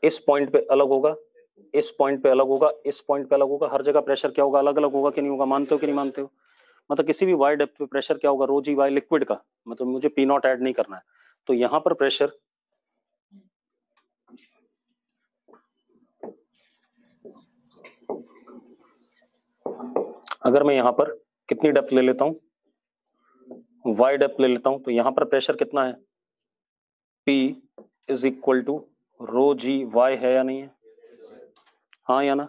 इस पॉइंट पे अलग होगा, इस पॉइंट पे अलग होगा, इस पॉइंट पे अलग होगा, हर जगह प्रेशर क्या होगा, अलग अलग होगा कि नहीं होगा? मानते हो कि नहीं मानते हो? मतलब किसी भी वाई डेप्थ पे प्रेशर क्या होगा, रो जी वाई लिक्विड का, मतलब मुझे पी नॉट ऐड नहीं करना है, तो यहां पर प्रेशर अगर मैं यहां पर कितनी डेप्थ ले लेता हूं, वाई डेप्थ ले लेता हूं, तो यहां पर प्रेशर कितना है, P is equal to rho g y, है या नहीं है? हाँ या ना,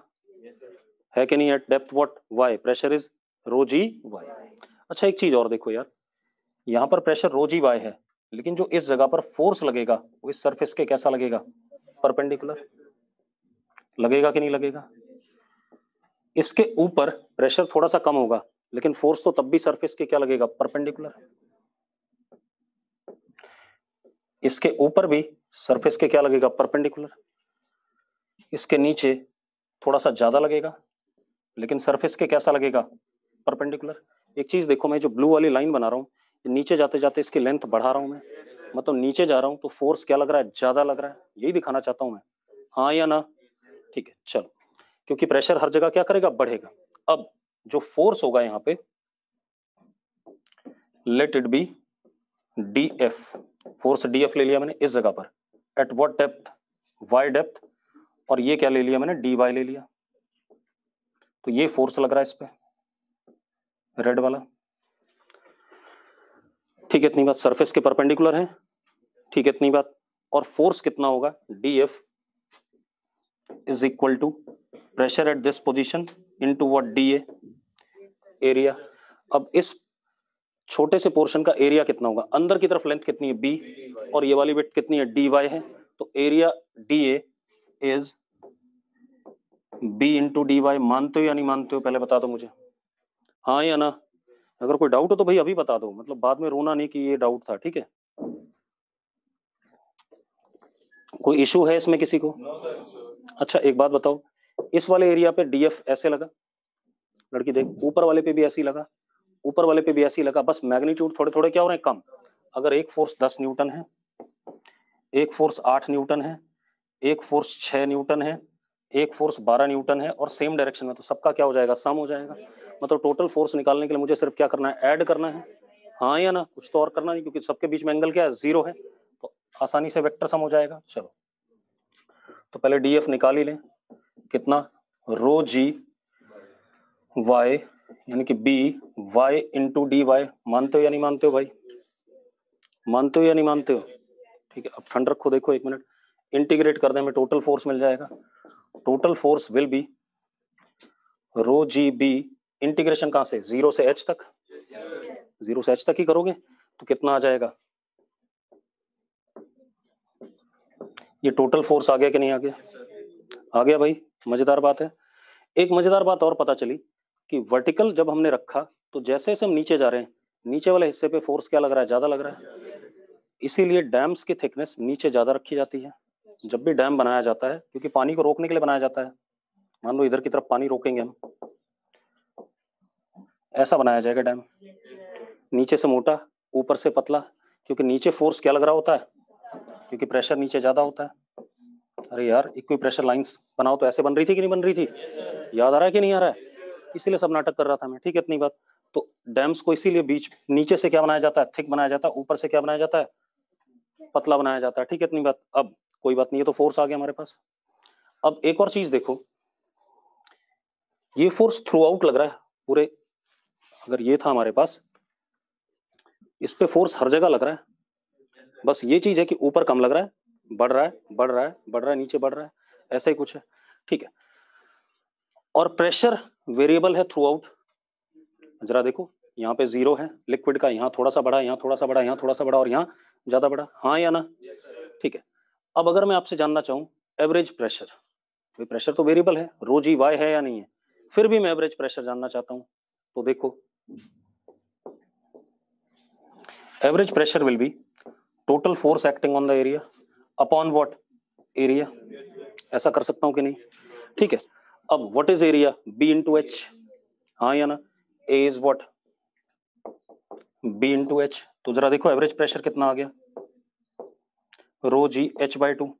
है कि नहीं? At depth what y, pressure is rho g y. अच्छा एक चीज और देखो यार, यहां पर प्रेशर रो जी वाई है, लेकिन जो इस जगह पर फोर्स लगेगा वो इस सरफेस के कैसा लगेगा, परपेंडिकुलर लगेगा कि नहीं लगेगा? इसके ऊपर प्रेशर थोड़ा सा कम होगा, लेकिन फोर्स तो तब भी सरफेस के क्या लगेगा, परपेंडिकुलर। इसके ऊपर भी सरफेस के क्या लगेगा, परपेंडिकुलर। इसके नीचे थोड़ा सा ज्यादा लगेगा, लेकिन सरफेस के कैसा लगेगा, परपेंडिकुलर। एक चीज देखो, मैं जो ब्लू वाली लाइन बना रहा हूँ, नीचे जाते जाते इसकी लेंथ बढ़ा रहा हूं मैं, मतलब नीचे जा रहा हूं तो फोर्स क्या लग रहा है, ज्यादा लग रहा है, यही दिखाना चाहता हूं मैं, हाँ या ना? ठीक है चलो, क्योंकि प्रेशर हर जगह क्या करेगा, बढ़ेगा। अब जो फोर्स होगा यहाँ पे, let it be DF, force DF ले लिया मैंने इस जगह पर, at what depth, y depth, और ये क्या ले लिया मैंने, DY ले लिया, तो ये फोर्स लग रहा है इस पे, रेड वाला। ठीक है, इतनी बात, सरफेस के परपेंडिकुलर है, ठीक है, इतनी बात। और फोर्स कितना होगा, DF is equal to pressure at this position into what, DA, area. अब इस छोटे से पोर्शन का एरिया कितना होगा, अंदर की तरफ लेंथ कितनी है, B, और ये वाली विड्थ कितनी है, DY है, तो area DA is B into DY। मानते हो या नहीं मानते हो, पहले बता दो मुझे, हाँ या ना? अगर कोई डाउट हो तो भाई अभी बता दो, मतलब बाद में रोना नहीं कि ये डाउट था, ठीक है? कोई इशू है इसमें किसी को? अच्छा एक बात बताओ, इस वाले एरिया पे DF ऐसे लगा, लड़की देख, ऊपर वाले पे भी ऐसे ही लगा, ऊपर वाले पे भी ऐसे ही लगा, बस मैग्नीट्यूड थोड़े थोड़े क्या हो रहे हैं, कम। अगर एक फोर्स 10 न्यूटन है, एक फोर्स 8 न्यूटन है, एक फोर्स 6 न्यूटन है, एक फोर्स 12 न्यूटन है, और सेम डायरेक्शन में, तो सबका क्या हो जाएगा, सम हो जाएगा। मतलब टोटल फोर्स निकालने के लिए मुझे सिर्फ क्या करना है, ऐड करना है, हाँ या ना? कुछ तो और करना नहीं, क्योंकि सबके बीच में एंगल क्या है, 0 है, तो आसानी से वेक्टर सम हो जाएगा। चलो तो पहले DF निकाल ही लें, कितना, रो जी वाई, यानी कि BY इंटू DY। मानते हो या नहीं मानते हो भाई, मानते हो या नहीं मानते हो? ठीक है, अब ठंड रखो, देखो एक मिनट, इंटीग्रेट करने में टोटल फोर्स मिल जाएगा, total force will be rho g b, integration कहां से, 0 से H तक, 0 से H तक ही करोगे तो कितना आ जाएगा, ये टोटल फोर्स आ गया कि नहीं आ गया? आ गया भाई, मजेदार बात है। एक मजेदार बात और पता चली कि वर्टिकल जब हमने रखा, तो जैसे जैसे हम नीचे जा रहे हैं, नीचे वाले हिस्से पे फोर्स क्या लग रहा है, ज्यादा लग रहा है, इसीलिए डैम्स की थिकनेस नीचे ज्यादा रखी जाती है जब भी डैम बनाया जाता है, क्योंकि पानी को रोकने के लिए बनाया जाता है। मान लो इधर की तरफ पानी रोकेंगे हम, ऐसा बनाया जाएगा डैम, नीचे से मोटा ऊपर से पतला, क्योंकि नीचे फोर्स क्या लग रहा होता है, क्योंकि प्रेशर नीचे ज्यादा होता है। अरे यार इक्वी प्रेशर लाइंस बनाओ तो ऐसे बन रही थी कि नहीं बन रही थी, याद आ रहा है कि नहीं आ रहा है? इसीलिए सब नाटक कर रहा था मैं, ठीक है, इतनी बात। तो डैम्स को इसीलिए बीच नीचे से क्या बनाया जाता है, थिक बनाया जाता है, ऊपर से क्या बनाया जाता है, पतला बनाया जाता है, ठीक है, इतनी बात। अब कोई बात नहीं है, तो फोर्स आ गया हमारे पास। अब एक और चीज देखो, ये फोर्स थ्रू आउट लग रहा है पूरे, अगर ये था हमारे पास, इस पे फोर्स हर जगह लग रहा है, बस ये चीज है कि ऊपर कम लग रहा है, बढ़ रहा है, बढ़ रहा है, बढ़ रहा है, नीचे बढ़ रहा है, ऐसा ही कुछ है, ठीक है। और प्रेशर वेरिएबल है थ्रू आउट, जरा देखो, यहाँ पे 0 है लिक्विड का, यहाँ थोड़ा सा बढ़ा, यहाँ थोड़ा सा बढ़ा, यहाँ थोड़ा सा बढ़ा, और यहाँ ज्यादा बढ़ा, हाँ या ना? ठीक है। अब अगर मैं आपसे जानना चाहूँ एवरेज प्रेशर, प्रेशर तो वेरिएबल है, रो जी वाई है या नहीं है, फिर भी मैं एवरेज प्रेशर जानना चाहता हूं, तो देखो average pressure will be total force acting on the area upon what, area. ऐसा कर सकता हूं कि नहीं? ठीक है, अब what is area? B into h, हाँ या ना? A is what, B into h. तो जरा देखो एवरेज प्रेशर कितना आ गया, rho g h by two,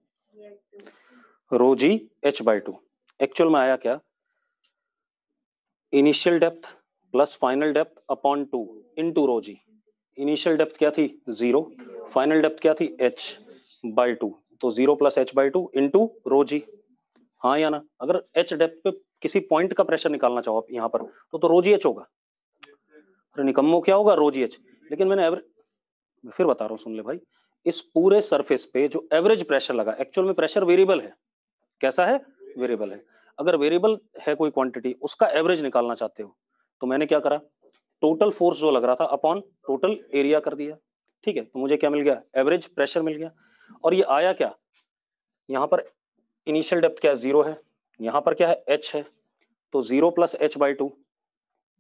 rho g h by two. Actual में आया क्या, initial depth plus final depth upon to into rho ji. Initial depth क्या थी 0, फाइनल डेप्थ क्या थी h बाई टू, तो 0 plus h by two into rho g, हाँ या ना? अगर h डेप्थ पे किसी पॉइंट का प्रेशर निकालना चाहो आप यहाँ पर तो रो जी एच होगा। अरे निकम्मो, क्या होगा? रो जी एच। लेकिन मैंने मैं फिर बता रहा हूँ, सुन ले भाई, इस पूरे सरफेस पे जो एवरेज प्रेशर लगा, एक्चुअल में प्रेशर वेरिएबल है। कैसा है? वेरिएबल है। अगर वेरिएबल है कोई क्वांटिटी, उसका एवरेज निकालना चाहते हो, तो मैंने क्या करा, टोटल फोर्स जो लग रहा था अपॉन टोटल एरिया कर दिया। ठीक है, तो मुझे क्या मिल गया, एवरेज प्रेशर मिल गया। और ये आया क्या, यहाँ पर इनिशियल डेप्थ क्या है 0 है, यहाँ पर क्या है h है, तो 0 plus h by two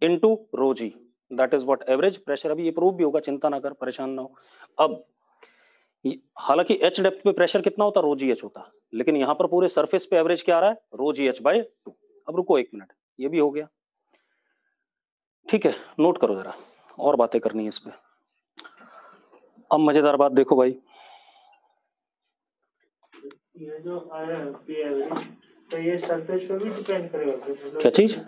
into rho g, that is what average pressure. अभी ये प्रूव भी होगा, चिंता ना कर, परेशान ना हो। अब हालांकि h डेप्थ पे प्रेशर कितना होता, रो जी एच होता, लेकिन यहाँ पर पूरे सरफेस पे एवरेज क्या आ रहा है, रो जी एच बाई टू। अब रुको 1 मिनट, ये भी हो गया। ठीक है, नोट करो जरा, और बातें करनी है इस पे। अब मजेदार बात देखो भाई, ये जो आया है पी एवरेज, तो ये सरफेस पे भी डिपेंड करेगा, मतलब क्या चीज?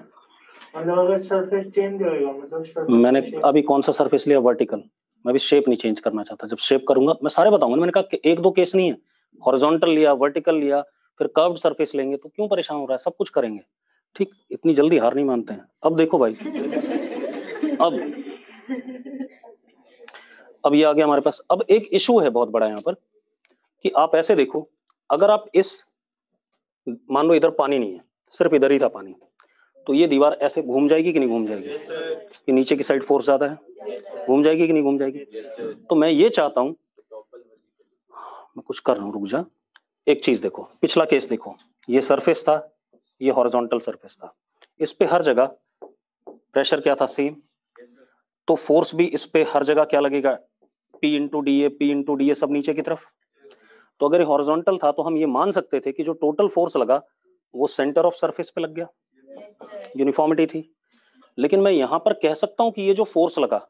मतलब अगर सरफेस चेंज होएगा, मतलब surface मैंने shape- अभी कौन सा सरफेस लिया, वर्टिकल। मैं भी शेप नहीं चेंज करना चाहता, जब शेप करूंगा मैं सारे बताऊंगा। मैंने कहा कि एक दो केस नहीं है, हॉरिजॉन्टल लिया, वर्टिकल लिया, फिर कर्व्ड सरफेस लेंगे, तो क्यों परेशान हो रहा है, सब कुछ करेंगे। ठीक, इतनी जल्दी हार नहीं मानते हैं। अब देखो भाई, अब ये आ गया हमारे पास। अब एक इशू है बहुत बड़ा यहाँ पर, कि आप ऐसे देखो, अगर आप इस, मान लो इधर पानी नहीं है, सिर्फ इधर ही था पानी, तो ये दीवार ऐसे घूम जाएगी कि नहीं घूम जाएगी? कि नीचे की साइड फोर्स ज्यादा है, घूम जाएगी कि नहीं घूम जाएगी? तो मैं ये चाहता हूं, मैं कुछ कर रहा हूं, रुक जा। एक चीज देखो, पिछला केस देखो, ये सरफेस था, ये हॉरिजॉन्टल सरफेस था, इस पे हर जगह प्रेशर क्या था, सेम। तो फोर्स भी इस पे हर जगह क्या लगेगा, P इंटू डी ए, पी इंटू डी ए, सब नीचे की तरफ। तो अगर ये हॉरिजॉन्टल था तो हम ये मान सकते थे कि जो टोटल फोर्स लगा वो सेंटर ऑफ सरफेस पे लग गया, यूनिफॉर्मिटी थी। लेकिन मैं यहां पर कह सकता हूं कि ये जो फोर्स लगा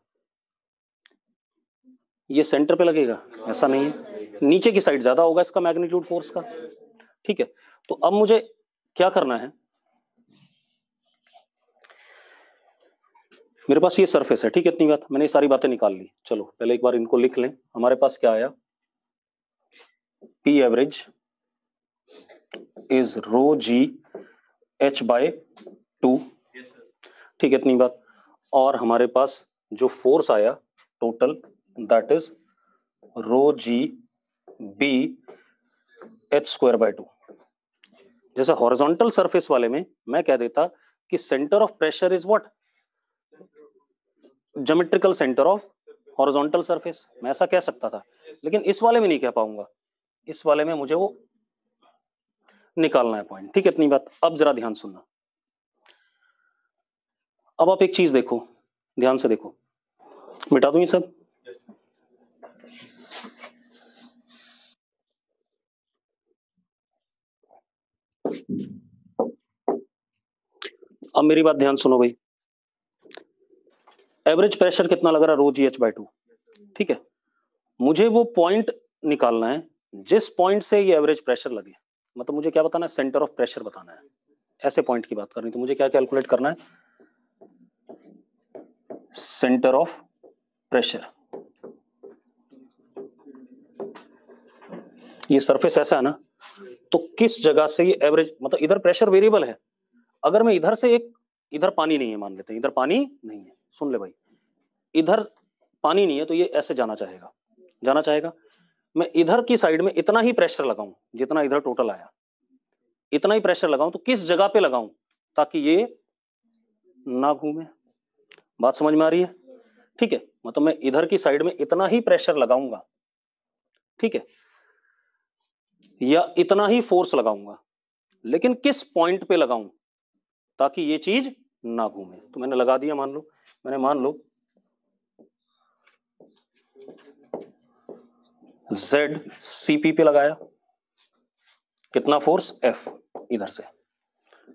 ये सेंटर पे लगेगा, ऐसा नहीं है, नीचे की साइड ज्यादा होगा इसका मैग्नीट्यूड फोर्स का। ठीक है, तो अब मुझे क्या करना है, मेरे पास ये सरफेस है, ठीक है, इतनी बात, मैंने ये सारी बातें निकाल ली। चलो पहले एक बार इनको लिख लें। हमारे पास क्या आया, p average is rho g h by two, ठीक है, इतनी बात। और हमारे पास जो फोर्स आया total, that is rho g b h square by two. जैसे हॉरिजॉन्टल सरफेस वाले में मैं कह देता कि centre of pressure is what, geometrical centre of horizontal surface, मैं ऐसा कह सकता था। लेकिन इस वाले में नहीं कह पाऊंगा, इस वाले में मुझे वो निकालना है पॉइंट। ठीक है, इतनी बात। अब जरा ध्यान सुनना, अब आप एक चीज देखो, ध्यान से देखो, मिटा दूं ये सब। अब मेरी बात ध्यान सुनो भाई, एवरेज प्रेशर कितना लग रहा है, रो जी एच बाई टू। ठीक है, मुझे वो पॉइंट निकालना है जिस पॉइंट से ये एवरेज प्रेशर लगे, मतलब मुझे क्या बताना है, सेंटर ऑफ प्रेशर बताना है। ऐसे पॉइंट की बात करनी, तो मुझे क्या कैलकुलेट करना है, सेंटर ऑफ प्रेशर। ये सरफेस ऐसा है ना, तो किस जगह से ये एवरेज, मतलब इधर प्रेशर वेरिएबल है, अगर मैं इधर से एक, इधर पानी नहीं है मान लेते हैं, इधर पानी नहीं है, सुन ले भाई, इधर पानी नहीं है, तो ये ऐसे जाना चाहेगा, जाना चाहेगा। मैं इधर की साइड में इतना ही प्रेशर लगाऊं जितना इधर टोटल आया, इतना ही प्रेशर लगाऊं, तो किस जगह पे लगाऊं ताकि ये ना घूमे। बात समझ में आ रही है? ठीक है, मतलब मैं इधर की साइड में इतना ही प्रेशर लगाऊंगा, ठीक है, या इतना ही फोर्स लगाऊंगा, लेकिन किस पॉइंट पे लगाऊं ताकि ये चीज ना घूमे। तो मैंने लगा दिया, मान लो Z CP पे लगाया, कितना फोर्स F इधर से,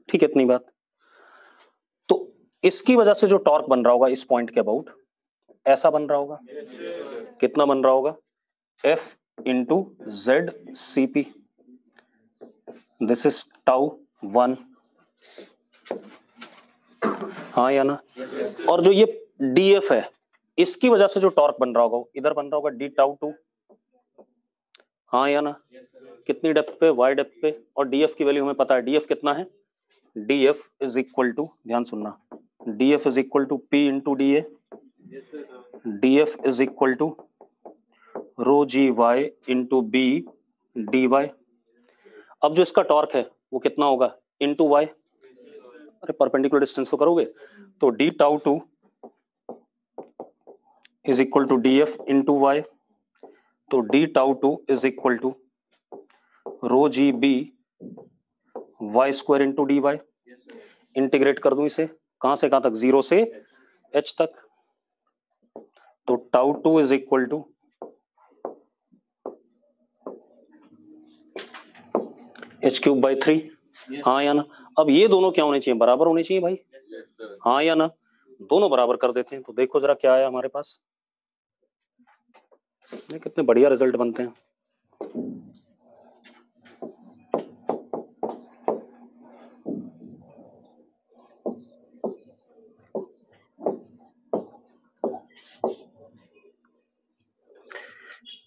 ठीक है, इतनी बात। तो इसकी वजह से जो टॉर्क बन रहा होगा इस पॉइंट के अबाउट ऐसा बन रहा होगा, कितना बन रहा होगा, F into Z CP, this is tau 1, हाँ या ना। और जो ये DF है इसकी वजह से जो टॉर्क बन रहा होगा इधर बन रहा होगा D टाउ 2, हाँ या ना। कितनी डेप्थ पे, y डेप्थ पे, और DF की वैल्यू हमें पता है, DF कितना है, DF इज इक्वल टू, ध्यान सुनना, DF is equal to P into DA, DF is equal to rho GY into B DY। अब जो इसका टॉर्क है वो कितना होगा, इंटू Y, अरे परपेंडिकुलर डिस्टेंस तो करोगे, तो D tau 2 is equal to DF into Y, तो D tau 2 is equal to rho GB Y square into DY। Integrate कर दूं इसे, कहां से कहां तक, 0 से h तक, तो tau 2 is equal to h³/3, हाँ या ना। अब ये दोनों क्या होने चाहिए, बराबर होने चाहिए भाई, हाँ या ना। दोनों बराबर कर देते हैं, तो देखो जरा क्या आया हमारे पास, कितने बढ़िया रिजल्ट बनते हैं।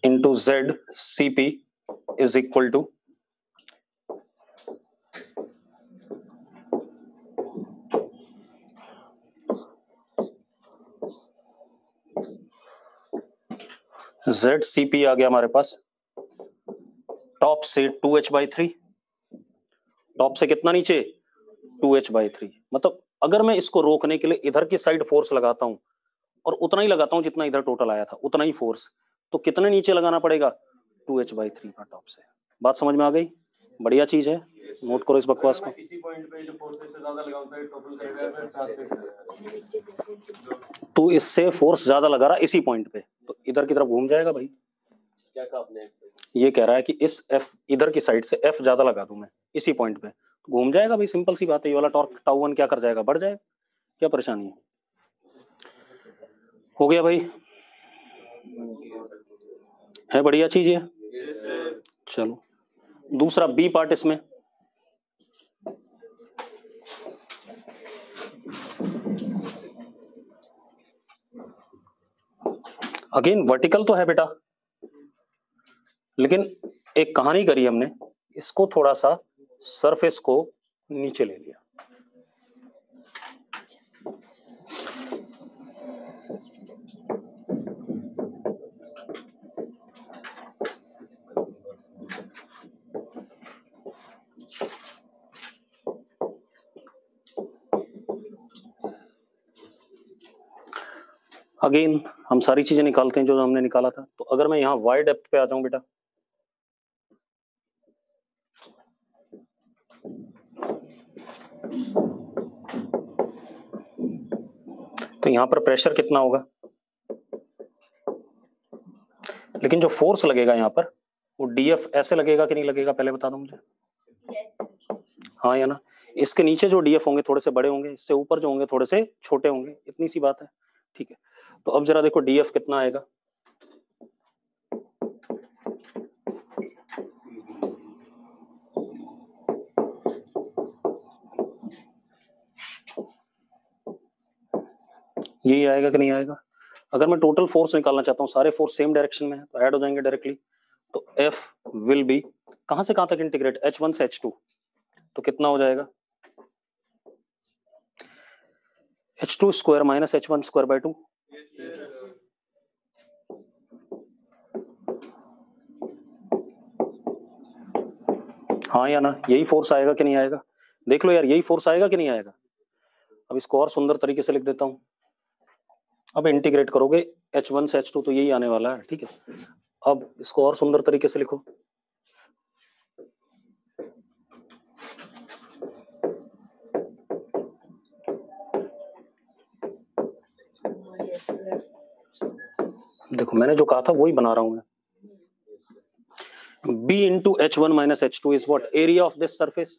Into Z CP is equal to Z CP आ गया हमारे पास, टॉप से 2h/3, टॉप से कितना नीचे, 2h/3। मतलब अगर मैं इसको रोकने के लिए इधर की साइड फोर्स लगाता हूं और उतना ही लगाता हूं जितना इधर टोटल आया था, उतना ही फोर्स, तो कितने नीचे लगाना पड़ेगा, 2h/3 का टॉप से। बात समझ में आ गई, बढ़िया चीज है, नोट करो इस बकवास को। किसी पॉइंट पे जो फोर्स से ज्यादा लगाऊं तो टोटल करेगा फिर ट्रांसलेट, तू इससे फोर्स ज्यादा लगा रहा इसी पॉइंट पे, तो इधर की तरफ घूम जाएगा भाई। क्या कहा आपने, ये कह रहा है कि इस F इधर की साइड से F ज्यादा लगा दूं मैं इसी पॉइंट पे, तो घूम जाएगा भाई, सिंपल सी बात है। ये वाला टॉर्क टाउ 1 क्या कर जाएगा, बढ़ जाएगा, क्या परेशानी है। हो गया भाई, है बढ़िया चीज है। चलो दूसरा B पार्ट इसमें, अगेन वर्टिकल तो है बेटा, लेकिन एक कहानी करी हमने, इसको थोड़ा सा सरफेस को नीचे ले लिया। अगेन हम सारी चीजें निकालते हैं जो हमने निकाला था। तो अगर मैं यहाँ y डेप्थ पे आ जाऊं बेटा, तो यहाँ पर प्रेशर कितना होगा, लेकिन जो फोर्स लगेगा यहाँ पर वो DF ऐसे लगेगा कि नहीं लगेगा, पहले बता दो मुझे, हाँ या ना। इसके नीचे जो DF होंगे थोड़े से बड़े होंगे, इससे ऊपर जो होंगे थोड़े से छोटे होंगे, इतनी सी बात है, ठीक है। तो अब जरा देखो DF कितना आएगा, यही आएगा कि नहीं आएगा। अगर मैं टोटल फोर्स निकालना चाहता हूँ, सारे फोर्स सेम डायरेक्शन में है तो ऐड हो जाएंगे डायरेक्टली, तो F विल बी, कहां से कहां तक इंटीग्रेट, H1 से H2, तो कितना हो जाएगा, H2 square minus H1 square by 2, हाँ या ना। यही फोर्स आएगा कि नहीं आएगा, देख लो यार, यही फोर्स आएगा कि नहीं आएगा। अब इसको और सुंदर तरीके से लिख देता हूं, अब इंटीग्रेट करोगे H1 से H2 तो यही आने वाला है, ठीक है। अब इसको और सुंदर तरीके से लिखो, देखो मैंने जो कहा था वही बना रहा हूं मैं। B into H1 minus H2 is what? Area of this surface.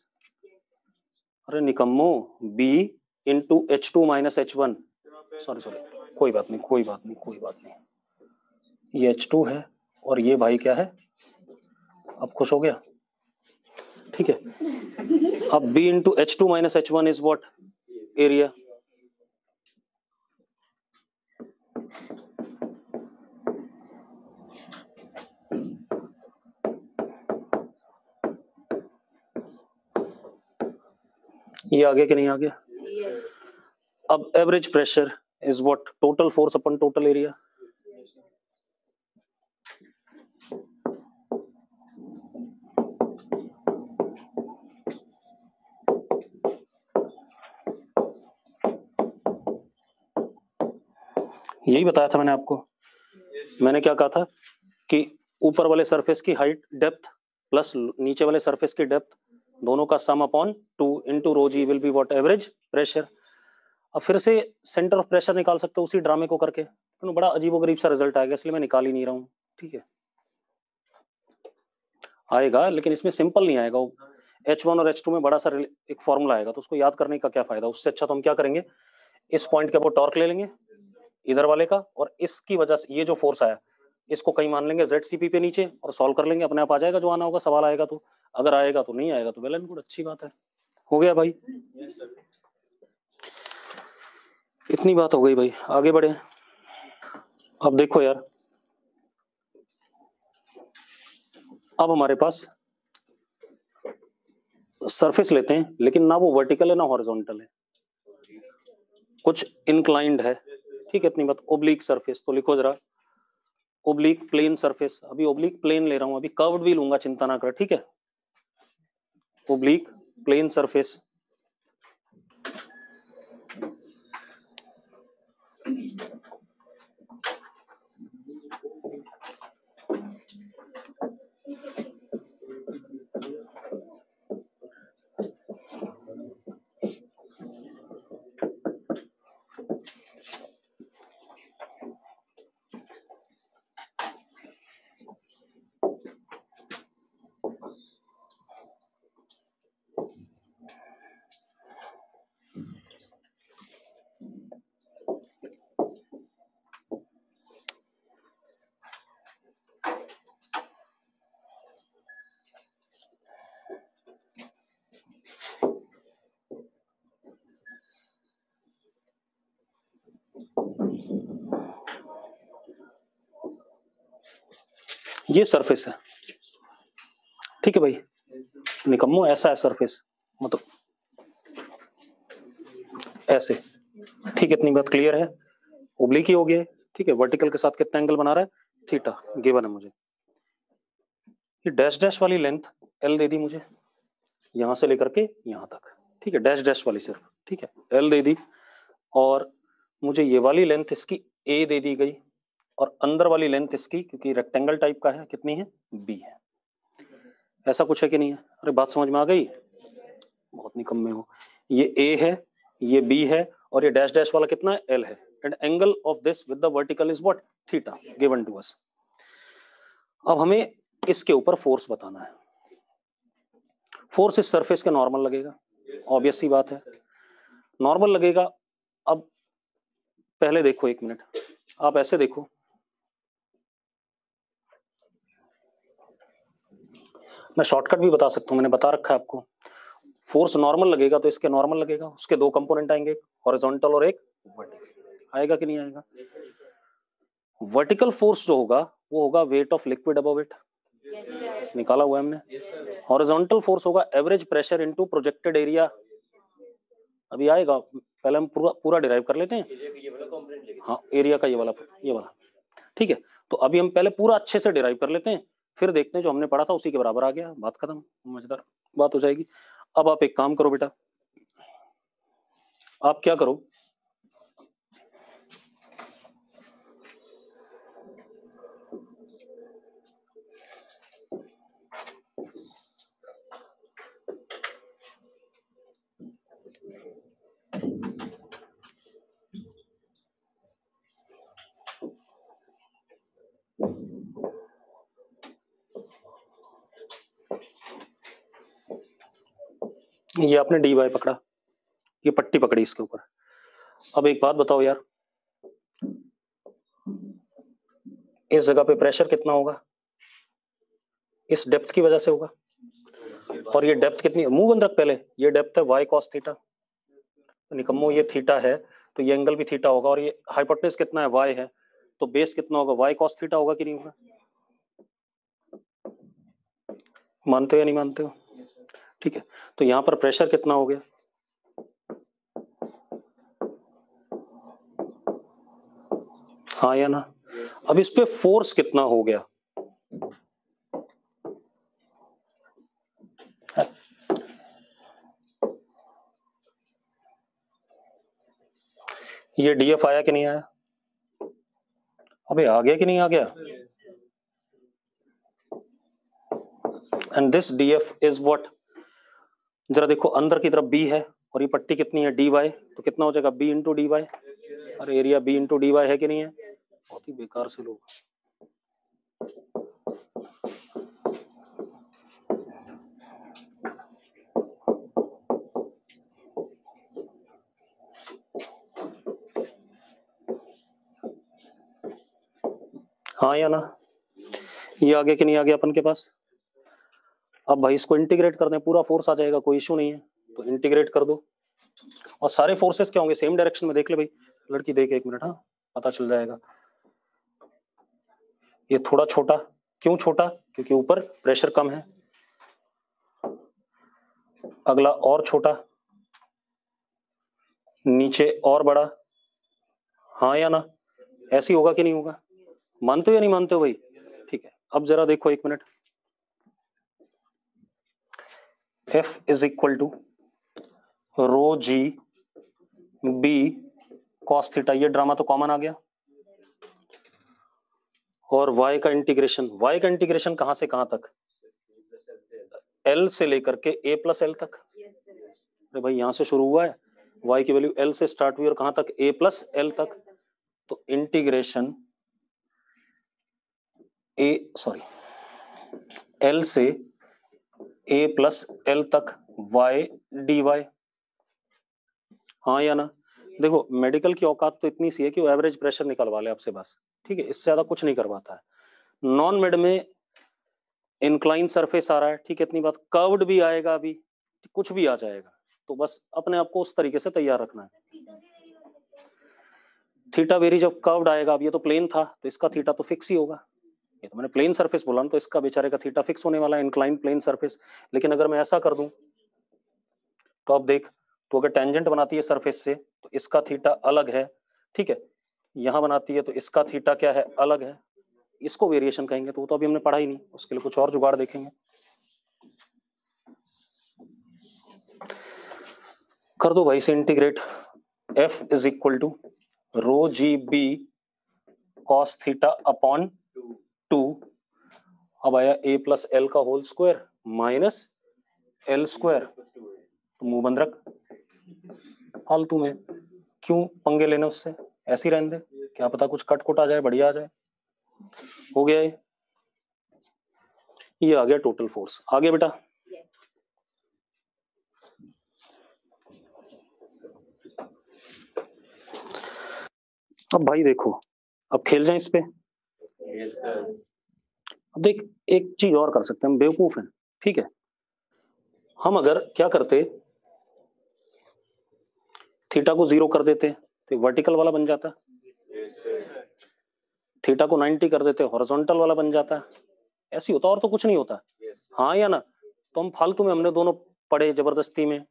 अरे निकम्मो, B into H2 minus H1, sorry कोई बात नहीं, ये H2 है और ये भाई क्या है, अब खुश हो गया, ठीक है। अब B into H2 minus H1 is what? Area. ये आ गया कि नहीं आ गया? अब average pressure is what? Total force upon total area. यही बताया था मैंने आपको। मैंने क्या कहा था कि ऊपर वाले सरफेस की हाइट डेप्थ प्लस नीचे वाले सरफेस की डेप्थ दोनों का sum upon 2 into rho g will be what? Average pressure. अब फिर से सेंटर ऑफ प्रेशर निकाल सकते हो उसी ड्रामे को करके, तो बड़ा अजीबोगरीब सा रिजल्ट आएगा, इसलिए मैं निकाल ही नहीं रहा हूँ, ठीक है। आएगा लेकिन इसमें सिंपल नहीं आएगा, H1 और H2 में बड़ा सा एक फॉर्मूला आएगा, तो उसको याद करने का क्या फायदा। उससे अच्छा तो हम क्या करेंगे, इस पॉइंट के ऊपर टॉर्क ले लेंगे इधर वाले का, और इसकी वजह से ये जो फोर्स आया इसको कहीं मान लेंगे ZCP पे नीचे और सॉल्व कर लेंगे, अपने आप आ जाएगा जो आना होगा, सवाल आएगा तो। अगर आएगा तो, नहीं आएगा तो वेल एंड गुड, अच्छी बात है। हो गया भाई, इतनी बात हो गई भाई, आगे बढ़े। अब देखो यार, अब हमारे पास सरफेस लेते हैं, लेकिन ना वो वर्टिकल है ना हॉरिजॉन्टल है, कुछ इंक्लाइंड है, ठीक है, इतनी बात। ओब्लिक सरफेस, तो लिखो जरा ओब्लिक प्लेन सरफेस। अभी ओब्लिक प्लेन ले रहा हूं, अभी कर्व्ड भी लूंगा, चिंता ना कर, ठीक है। ओब्लिक प्लेन सरफेस, ये सरफेस है, ठीक है भाई। निकम्मो ऐसा है सरफेस, मतलब ऐसे, ठीक है, इतनी बात क्लियर है। ओब्लिक ही हो गया, ठीक है। वर्टिकल के साथ कितना एंगल बना रहा है? थीटा गिवन है मुझे। ये डैश डैश वाली लेंथ L दे दी मुझे, यहां से लेकर के यहां तक, ठीक है, डैश डैश वाली सिर्फ, ठीक है, L दे दी। और मुझे ये वाली लेंथ इसकी A दे दी गई, और अंदर वाली लेंथ इसकी, क्योंकि रेक्टेंगल टाइप का है, कितनी है? B है। ऐसा कुछ है कि नहीं है? अरे बात समझ में आ गई? बहुत निकम्मे हो। ये A है, ये B है, और ये डैश डैश वाला कितना है? L है। And angle of this with the vertical is what? Theta given to us. अब हमें इसके ऊपर फोर्स बताना है। फोर्स इस सरफेस के नॉर्मल लगेगा, ऑब्वियस सी बात है, नॉर्मल लगेगा। अब पहले देखो, एक मिनट, आप ऐसे देखो, मैं शॉर्टकट भी बता सकता हूं, मैंने बता रखा है आपको। फोर्स नॉर्मल लगेगा तो इसके नॉर्मल लगेगा, उसके दो कंपोनेंट आएंगे, एक हॉरिजॉन्टल और एक वर्टिकल। आएगा कि नहीं आएगा? वर्टिकल फोर्स जो होगा वो होगा wait of liquid above it, निकाला हुआ है हमने। हॉरिजॉन्टल फोर्स होगा average pressure into projected area. अभी आएगा, पहले हम पूरा पूरा डिराइव कर लेते हैं। हाँ, एरिया का ये वाला, ठीक है। तो अभी हम पहले पूरा अच्छे से डिराइव कर लेते हैं, फिर देखते हैं जो हमने पढ़ा था उसी के बराबर आ गया, बात खत्म, मजेदार बात हो जाएगी। अब आप एक काम करो बेटा, आप क्या करो, ये आपने dy पकड़ा, ये पट्टी पकड़ी इसके ऊपर। अब एक बात बताओ यार, इस जगह पे प्रेशर कितना होगा? इस डेप्थ की वजह से होगा। और ये डेप्थ कितनी है? मुंह बंद रख पहले। ये डेप्थ है y cos थीटा, निकम्मो ये थीटा है तो ये एंगल भी थीटा होगा। और ये हाइपोटेनस कितना है? y है, तो बेस कितना होगा? y cos थीटा होगा कि नहीं होगा? मानते हो या नहीं मानते हो? ठीक है, तो यहां पर प्रेशर कितना हो गया? हाँ या ना? अब इस पे फोर्स कितना हो गया? ये डीएफ आया कि नहीं आया? अबे आ गया कि नहीं आ गया? And this DF is what? जरा देखो, अंदर की तरफ बी है और ये पट्टी कितनी है? डी वाई, तो कितना हो जाएगा? B into d y. अरे area B into d y है कि नहीं है? बहुत ही बेकार से लोग। हाँ या ना? ये आ गया कि नहीं आ गया अपन के पास? अब भाई इसको इंटीग्रेट कर दें, पूरा फोर्स आ जाएगा, कोई इशू नहीं है। तो इंटीग्रेट कर दो और सारे फोर्सेस क्या होंगे? सेम डायरेक्शन में। देख ले भाई लड़की, देख एक मिनट, हाँ पता चल जाएगा। ये थोड़ा छोटा, क्यों छोटा? क्योंकि ऊपर प्रेशर कम है। अगला और छोटा, नीचे और बड़ा। हाँ या ना? ऐसी होगा कि नहीं होगा? मानते हो या नहीं मानते हो भाई? ठीक है, अब जरा देखो एक minute. F is equal to rho g b cos theta, ये ड्रामा तो कॉमन आ गया। और y का इंटीग्रेशन कहां से कहां तक? L से लेकर के a प्लस एल तक। अरे भाई यहां से शुरू हुआ है, y की वैल्यू L से स्टार्ट हुई और कहां तक? a प्लस एल तक। तो इंटीग्रेशन L से a प्लस एल तक y dy। हाँ या ना? देखो मेडिकल की औकात तो इतनी सी है कि वो एवरेज प्रेशर निकलवा ले आपसे बस, ठीक है, इससे ज्यादा कुछ नहीं करवाता है। नॉन मेड में इंक्लाइन सरफेस आ रहा है, ठीक है, इतनी बात। कर्व्ड भी आएगा, अभी कुछ भी आ जाएगा, तो बस अपने आप को उस तरीके से तैयार रखना है। थीटा वेरी जब कर्व्ड आएगा, अब ये तो प्लेन था तो इसका थीटा तो फिक्स ही होगा। ये तो मैंने प्लेन सरफेस बोला ना, तो इसका बेचारे का थीटा फिक्स होने वाला है, इंक्लाइन प्लेन सरफेस। लेकिन अगर मैं ऐसा कर दूं तो अब देख, तो अगर टेंजेंट बनाती है सरफेस से तो इसका थीटा अलग है, ठीक है, यहां बनाती है तो इसका थीटा क्या है? अलग है। इसको वेरिएशन कहेंगे, तो वो तो अभी हमने पढ़ा ही नहीं, उसके लिए कुछ और जुगाड़ देखेंगे। कर दो भाई से integrate. F is equal to rho g b cos theta upon 2। अब आया a प्लस एल का whole square minus L square. तो मुंह बंद रख, फालतू में क्यों पंगे लेने उससे, ऐसे ही रहने दे, क्या पता कुछ कट कुट आ जाए, बढ़िया आ जाए। हो गया ये आ गया टोटल फोर्स। आगे बेटा, अब भाई देखो, अब खेल जाए इस पे। अब देख, एक चीज और कर सकते हैं, हम बेवकूफ हैं, ठीक है। हम अगर क्या करते, थीटा को 0 कर देते तो वर्टिकल वाला बन जाता, थीटा को 90 कर देते हॉरिजॉन्टल वाला बन जाता। ऐसी होता, और तो कुछ नहीं होता। हाँ या ना? तो हम फालतू में हमने दोनों पढ़े जबरदस्ती में,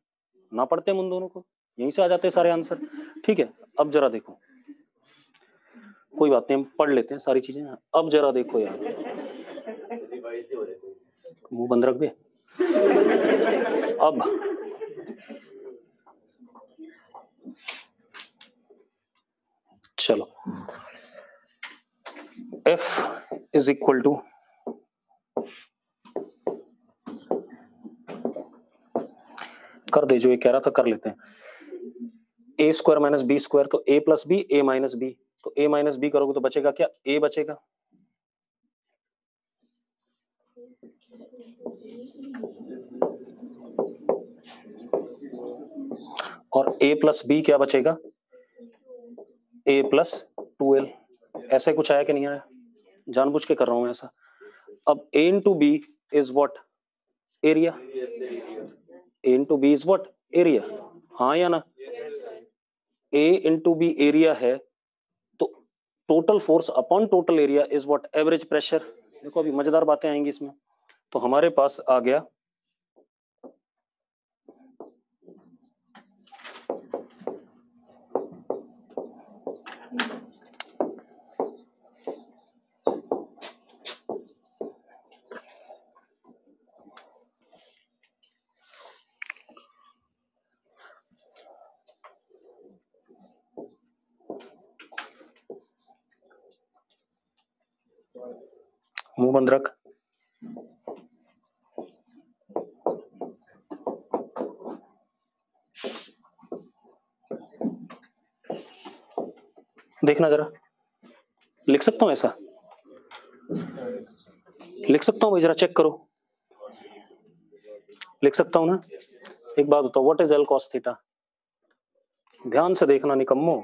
ना पढ़ते हम उन दोनों को, यहीं से आ जाते सारे आंसर, ठीक है। अब जरा देखो, कोई बात नहीं, हम पढ़ लेते हैं सारी चीजें। अब जरा देखो यार, मुंह बंद रख दे। अब चलो, F इज इक्वल टू कर दे, जो ये कह रहा था कर लेते हैं। ए स्क्वायर माइनस बी स्क्वायर, तो ए प्लस बी, ए माइनस बी, तो ए माइनस बी करोगे तो बचेगा क्या? ए बचेगा। और a प्लस बी क्या बचेगा, a प्लस 2l। ऐसे कुछ आया कि नहीं आया, जानबूझ के कर रहा हूं ऐसा। अब a into B is what, area. a into B is what, area, हाँ या ना। a इंटू बी एरिया है, तो total force upon total area is what, average pressure. देखो अभी मजेदार बातें आएंगी इसमें। तो हमारे पास आ गया मुंह बंद रख। देखना जरा, लिख सकता हूं ऐसा, लिख सकता हूं भाई, जरा चेक करो, लिख सकता हूं ना। एक बात बताओ, what is L cos theta, ध्यान से देखना निकम्मो,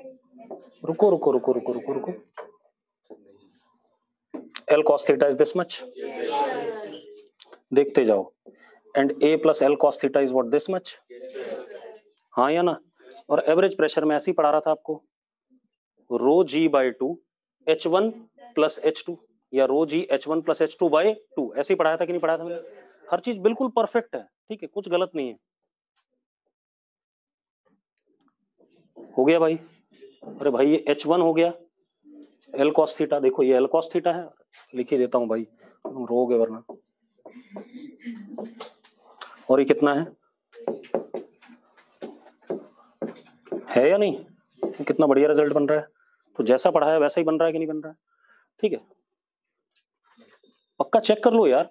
रुको रुको रुको रुको रुको रुको। L cos theta is this much, देखते जाओ, and A plus L cos theta is what, this much, हाँ या ना। और एवरेज प्रेशर में ऐसे ही पढ़ा रहा था आपको, rho g by two h one plus h two, या rho g h one plus h two by two, ऐसे ही पढ़ाया था कि नहीं पढ़ाया था मैंने। हर चीज बिल्कुल परफेक्ट है, ठीक है, कुछ गलत नहीं है। हो गया भाई, अरे भाई ये H1 हो गया, एल कॉस थीटा, देखो ये एल कॉस थीटा है, लिख ही देता हूं भाई, तुम रोगे वरना। और ये कितना है या नहीं, कितना बढ़िया रिजल्ट बन रहा है। तो जैसा पढ़ाया वैसा ही बन रहा है कि नहीं बन रहा है, ठीक है, पक्का चेक कर लो यार।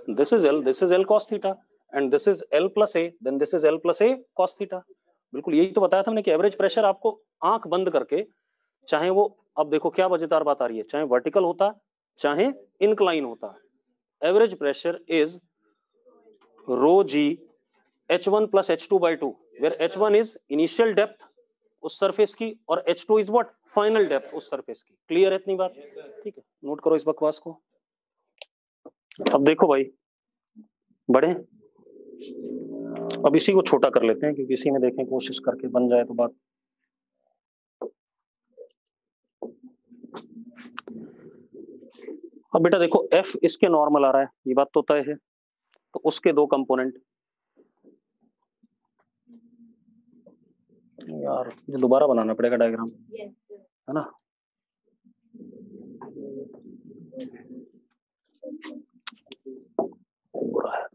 This is L cos theta and this is L plus A, then this is L plus A cos theta. बिल्कुल यही तो बताया था मैंने कि एवरेज प्रेशर आपको आंख बंद करके, चाहे वो, अब देखो क्या मजेदार बात आ रही है, चाहे वर्टिकल होता चाहे इनक्लाइन होता, average pressure is rho g H1 plus H2 by two, where H1 is initial depth उस सरफेस की और H2 is what, final depth उस सरफेस की। क्लियर है इतनी बात, ठीक है, नोट करो इस बकवास को। अब देखो भाई बड़े, अब इसी को छोटा कर लेते हैं, क्योंकि इसी में देखें कोशिश करके बन जाए तो बात। अब बेटा देखो F इसके नॉर्मल आ रहा है, ये बात तो तय है, तो उसके दो कंपोनेंट, यार मुझे दोबारा बनाना पड़ेगा डायग्राम, है ना। हो रहा है,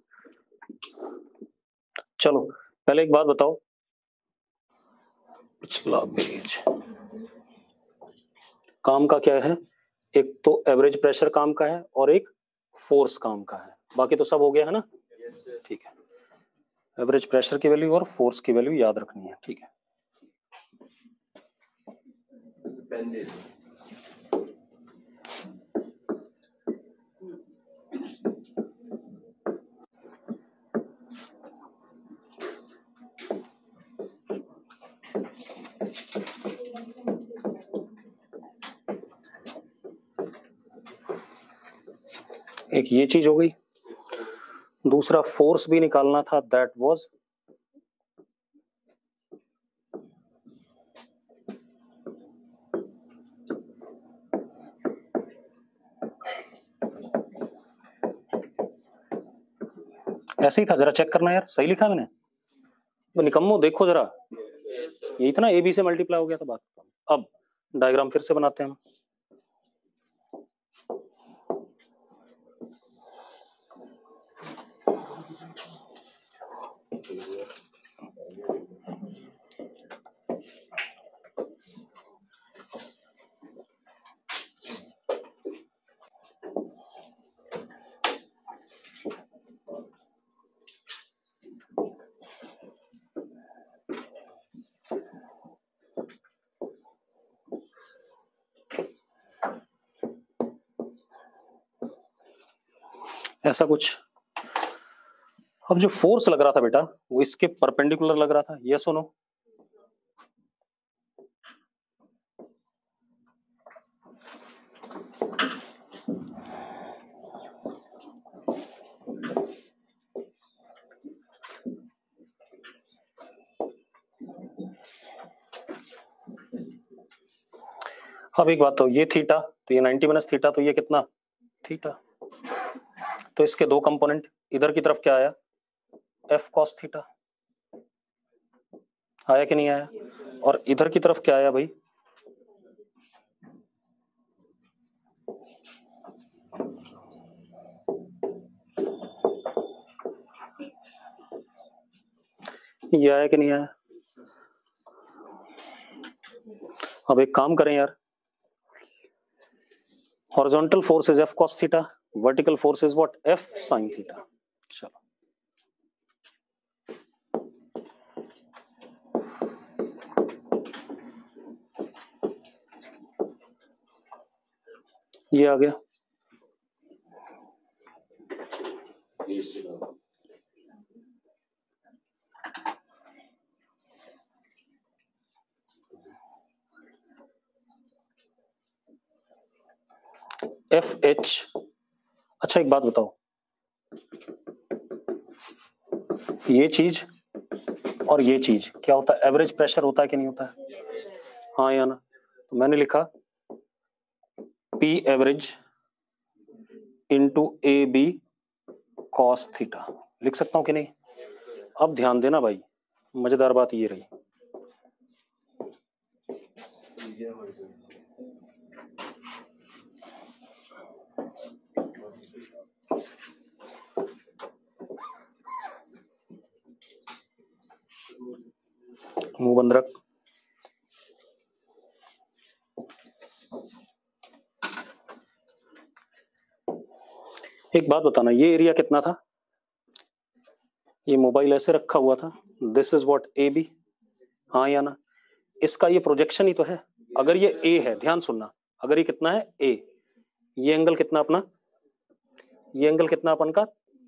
चलो पहले एक बात बताओ, पिछला पेज, काम का क्या है, एक तो एवरेज प्रेशर काम का है और एक फोर्स काम का है, बाकी तो सब हो गया है ना, ठीक है। एवरेज प्रेशर की वैल्यू और फोर्स की वैल्यू याद रखनी है, ठीक है। एक ये चीज हो गई, दूसरा फोर्स भी निकालना था, दैट वाज ऐसे ही था, जरा चेक करना यार, सही लिखा मैंने, तो निकम्मो देखो जरा, यही था ना, ए बी से मल्टीप्लाई हो गया था बात। अब डायग्राम फिर से बनाते हैं हम, ऐसा कुछ। अब जो फोर्स लग रहा था बेटा वो इसके परपेंडिकुलर लग रहा था, यस और नो, अब एक बात, तो ये थीटा, तो ये 90 माइनस थीटा, तो ये कितना थीटा। तो इसके दो कंपोनेंट, इधर की तरफ क्या आया एफ कॉस थीटा, आया कि नहीं आया, और इधर की तरफ क्या आया भाई ये आया कि नहीं आया। अब एक काम करें यार, horizontal force is F cos theta, vertical force is what F sine theta. चलो ये आ गया। एफ एच, अच्छा एक बात बताओ, ये चीज और ये चीज क्या होता है, एवरेज प्रेशर होता है कि नहीं होता है, हाँ या ना। तो मैंने लिखा P average into A B cos theta, लिख सकता हूं कि नहीं। अब ध्यान देना भाई, मजेदार बात ये रही, मुंह बंद रख। एक बात बताना, ये एरिया कितना था, ये मोबाइल ऐसे रखा हुआ था, this is what A B, हाँ या ना। इसका ये प्रोजेक्शन ही तो है, अगर ये ए है, ध्यान सुनना, अगर ये कितना है ए, ये एंगल कितना अपना, ये एंगल कितना अपन का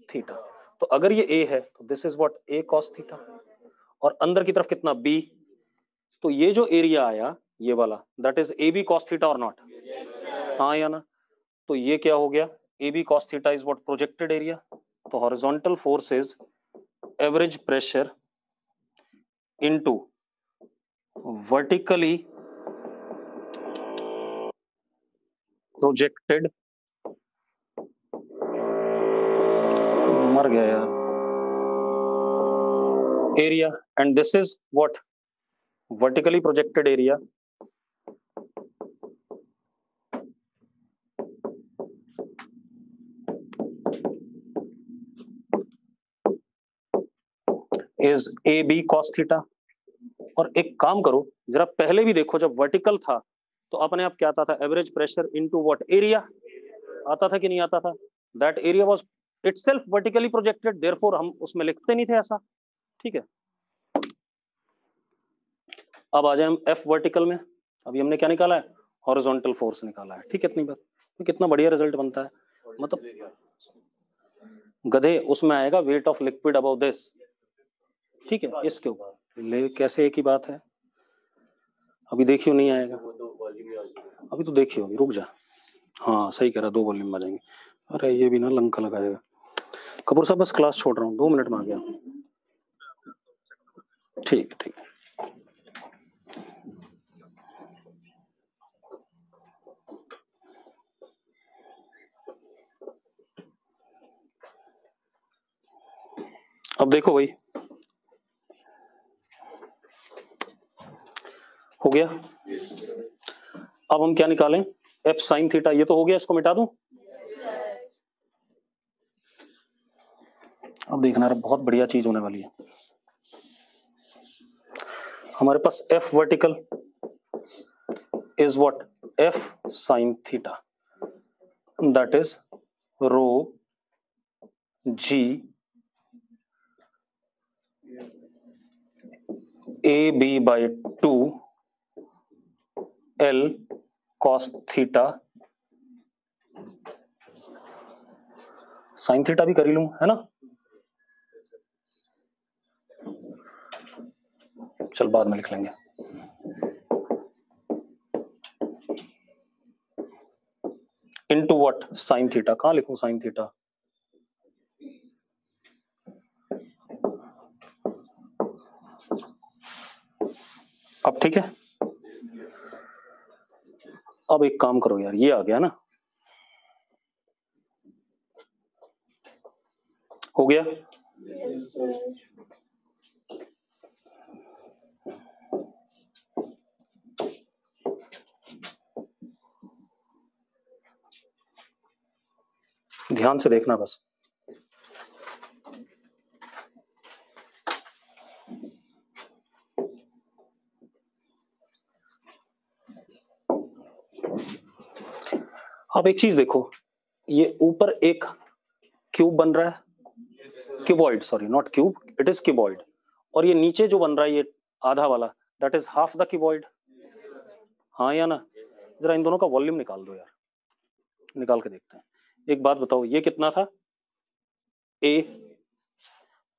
थीटा। तो अगर ये ए है तो this is what A cos theta, और अंदर की तरफ कितना बी, तो ये जो एरिया आया ये वाला that is A B cos theta और नॉट, हाँ या ना। तो ये क्या हो गया, A B cos theta is what projected area. तो horizontal force is average pressure into vertically projected, मर गया यार, area, and this is what vertically projected area is AB cos theta। और एक काम करो, जरा पहले भी देखो, जब वर्टिकल था तो अपने आप क्या आता था, average pressure into what area, आता था कि नहीं आता था, that area was itself vertically projected, therefore हम उसमें लिखते नहीं थे ऐसा, ठीक है। अब आ जाए हम एफ वर्टिकल में, अभी हमने क्या निकाला है, हॉरिजॉन्टल फोर्स निकाला है, ठीक है। इतनी बात, तो कितना बढ़िया रिजल्ट बनता है, मतलब गधे उसमें आएगा wait of liquid above this, ठीक है। इसके ऊपर ले कैसे एक ही बात है, अभी देखियो नहीं आएगा, अभी तो देखियो, अभी रुक जा, हाँ सही कह रहा, 2 वॉल्यूम आ जाएंगे। अरे ये भी ना लंका लगाएगा। कपूर साहब बस क्लास छोड़ रहा हूँ, 2 मिनट में आ गया। ठीक ठीक। अब देखो भाई, हो गया। अब हम क्या निकालें, एफ साइन थीटा, ये तो हो गया, इसको मिटा दूं। अब देखना यार, बहुत बढ़िया चीज होने वाली है। हमारे पास F vertical is what F sine theta, that is rho g A B by 2 L cos theta, sine theta भी कर ही लूं, है ना, चल बाद में लिख लेंगे। इनटू व्हाट साइन थीटा, कहां लिखूं साइन थीटा, अब ठीक है। अब एक काम करो यार, ये आ गया ना, हो गया। ध्यान से देखना बस। अब एक चीज देखो, ये ऊपर एक क्यूब बन रहा है, cuboid, sorry not cube, it is cuboid, और ये नीचे जो बन रहा है ये आधा वाला, that is half the cuboid, हाँ या ना? जरा इन दोनों का वॉल्यूम निकाल दो यार, निकाल के देखते हैं। एक बात बताओ, ये कितना था? ए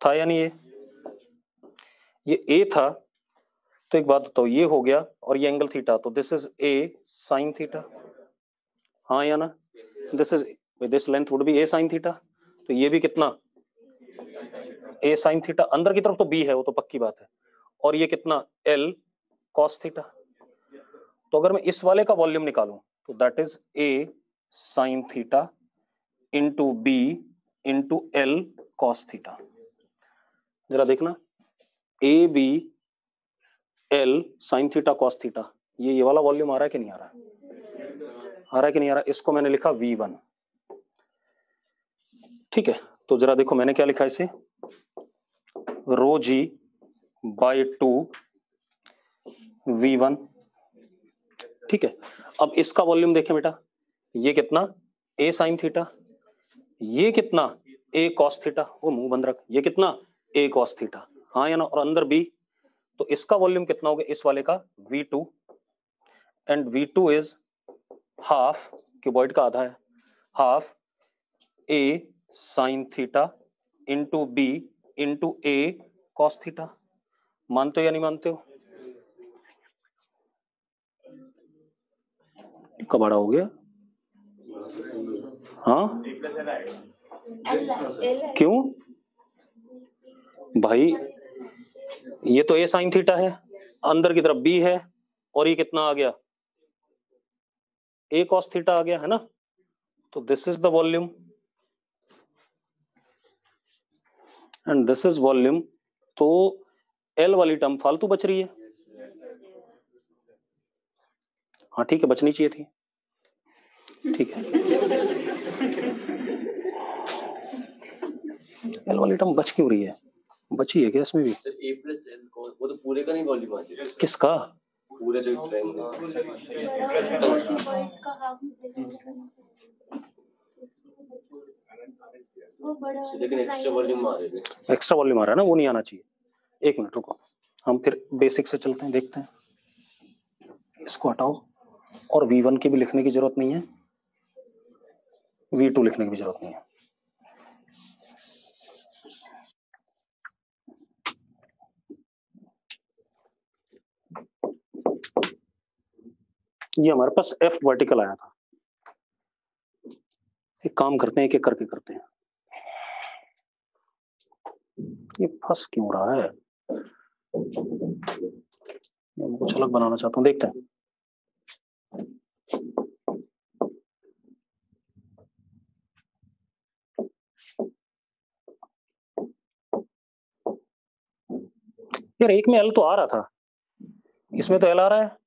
था या नहीं? ये ए था, तो एक बात बताओ, ये हो गया और ये एंगल थीटा, तो this is A sine theta, हाँ या ना? This is, this length would be A sine theta, तो ये भी कितना? ए साइन थीटा। अंदर की तरफ तो बी है, वो तो पक्की बात है, और ये कितना? L cos theta. तो अगर मैं इस वाले का वॉल्यूम निकालूं तो that is A sine theta into B into L cos theta. जरा देखना, A B L sine theta cos theta, ये वाला वॉल्यूम आ रहा है कि नहीं आ रहा है? आ रहा है कि नहीं आ रहा है? इसको मैंने लिखा V1, ठीक है। तो जरा देखो मैंने क्या लिखा इसे, रो जी बाय 2 V1, ठीक है। अब इसका वॉल्यूम देखें बेटा, ये कितना? ए साइन थीटा, ये कितना? ए कॉस थीटा, वो मुंह बंद रख, ये कितना? ए कॉस थीटा, हाँ या ना? और अंदर बी, तो इसका वॉल्यूम कितना हो गया इस वाले का? V2, and V2 is half, cuboid का आधा है, half A sine theta into B into A cos theta. मानते हो या नहीं मानते हो? कबाड़ा हो गया, हाँ? क्यों भाई? ये तो ए साइन थीटा है, अंदर की तरफ बी है, और ये कितना आ गया? ए कॉस थीटा आ गया, है ना? तो this is the volume and this is volume. तो एल वाली टर्म फालतू बच रही है, हाँ ठीक है, बचनी चाहिए थी, ठीक है। एल वाली टर्म बच क्यों रही है? बची है क्या इसमें भी? ए प्लस एल वो तो पूरे का नहीं वॉल्यूम आता है। किसका? पूरे जो ट्रायंगल लेकिन एक्स्ट्रा वॉल्यूम आ रहे हैं। एक्स्ट्रा वॉल्यूम आ रहा है ना, वो नहीं आना चाहिए। एक मिनट रुको, हम फिर बेसिक से चलते हैं, देखते हैं। इसको हटाओ, और V1 की भी लिखने की जरूरत नहीं है, V2 लिखने की भी जरूरत नहीं है। ये हमारे पास F वर्टिकल आया था। एक काम करते हैं, एक एक करके करते हैं। ये फंस क्यों रहा है? मैं कुछ अलग बनाना चाहता हूँ, देखते हैं। यार एक में L तो आ रहा था, इसमें तो L आ रहा है,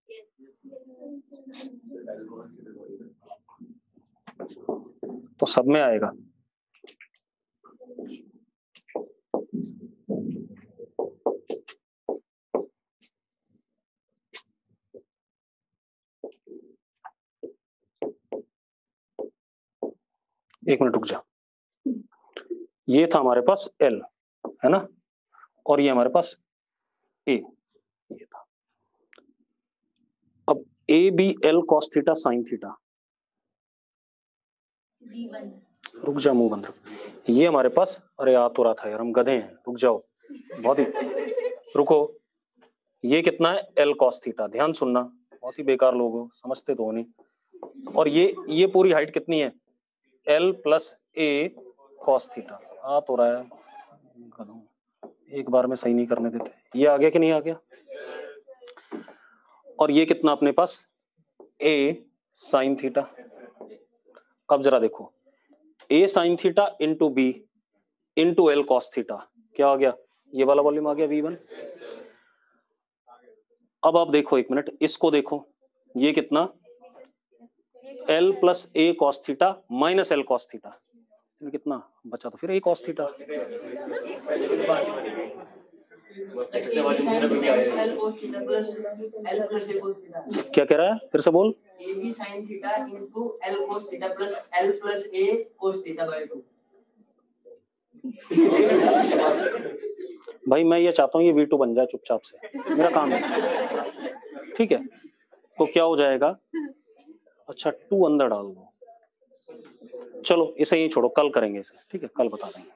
तो सब में आएगा। एक मिनट रुक जा, ये था हमारे पास L, है ना? और ये हमारे पास A, ये था। अब A B L cos theta sine theta, रुक जा, मुंह बंद रख। ये हमारे पास, अरे आ तो रहा था यार, हम गधे हैं, रुक जाओ, बहुत ही रुको। ये कितना है? L cos थीटा, ध्यान सुनना, बहुत ही बेकार लोग हो, समझते तो हो नहीं। और ये पूरी हाइट कितनी है? L plus A cos theta, आ तो रहा है, एक बार में सही नहीं करने देते। ये आ गया कि नहीं आ गया? और ये कितना अपने पास? A sine theta. अब जरा देखो, A sine theta into B into L cos theta, क्या आ गया? ये वाला वॉल्यूम आ गया V1। अब आप देखो एक मिनट, इसको देखो, ये कितना? L plus A cos theta minus L cos theta, कितना बचा? तो फिर A cos theta. Extra volume theta पे क्या आएगा? L cos theta plus L plus A cos theta। क्या कह रहा है, फिर से बोल। AB sin theta into L cos theta plus L plus A cos theta by 2। भाई मैं ये चाहता हूँ ये V2 बन जाए चुपचाप से, मेरा काम है, ठीक है? तो क्या हो जाएगा? अच्छा 2 अंदर डाल दो, चलो इसे ही छोड़ो, कल करेंगे इसे, ठीक है? कल बता देंगे।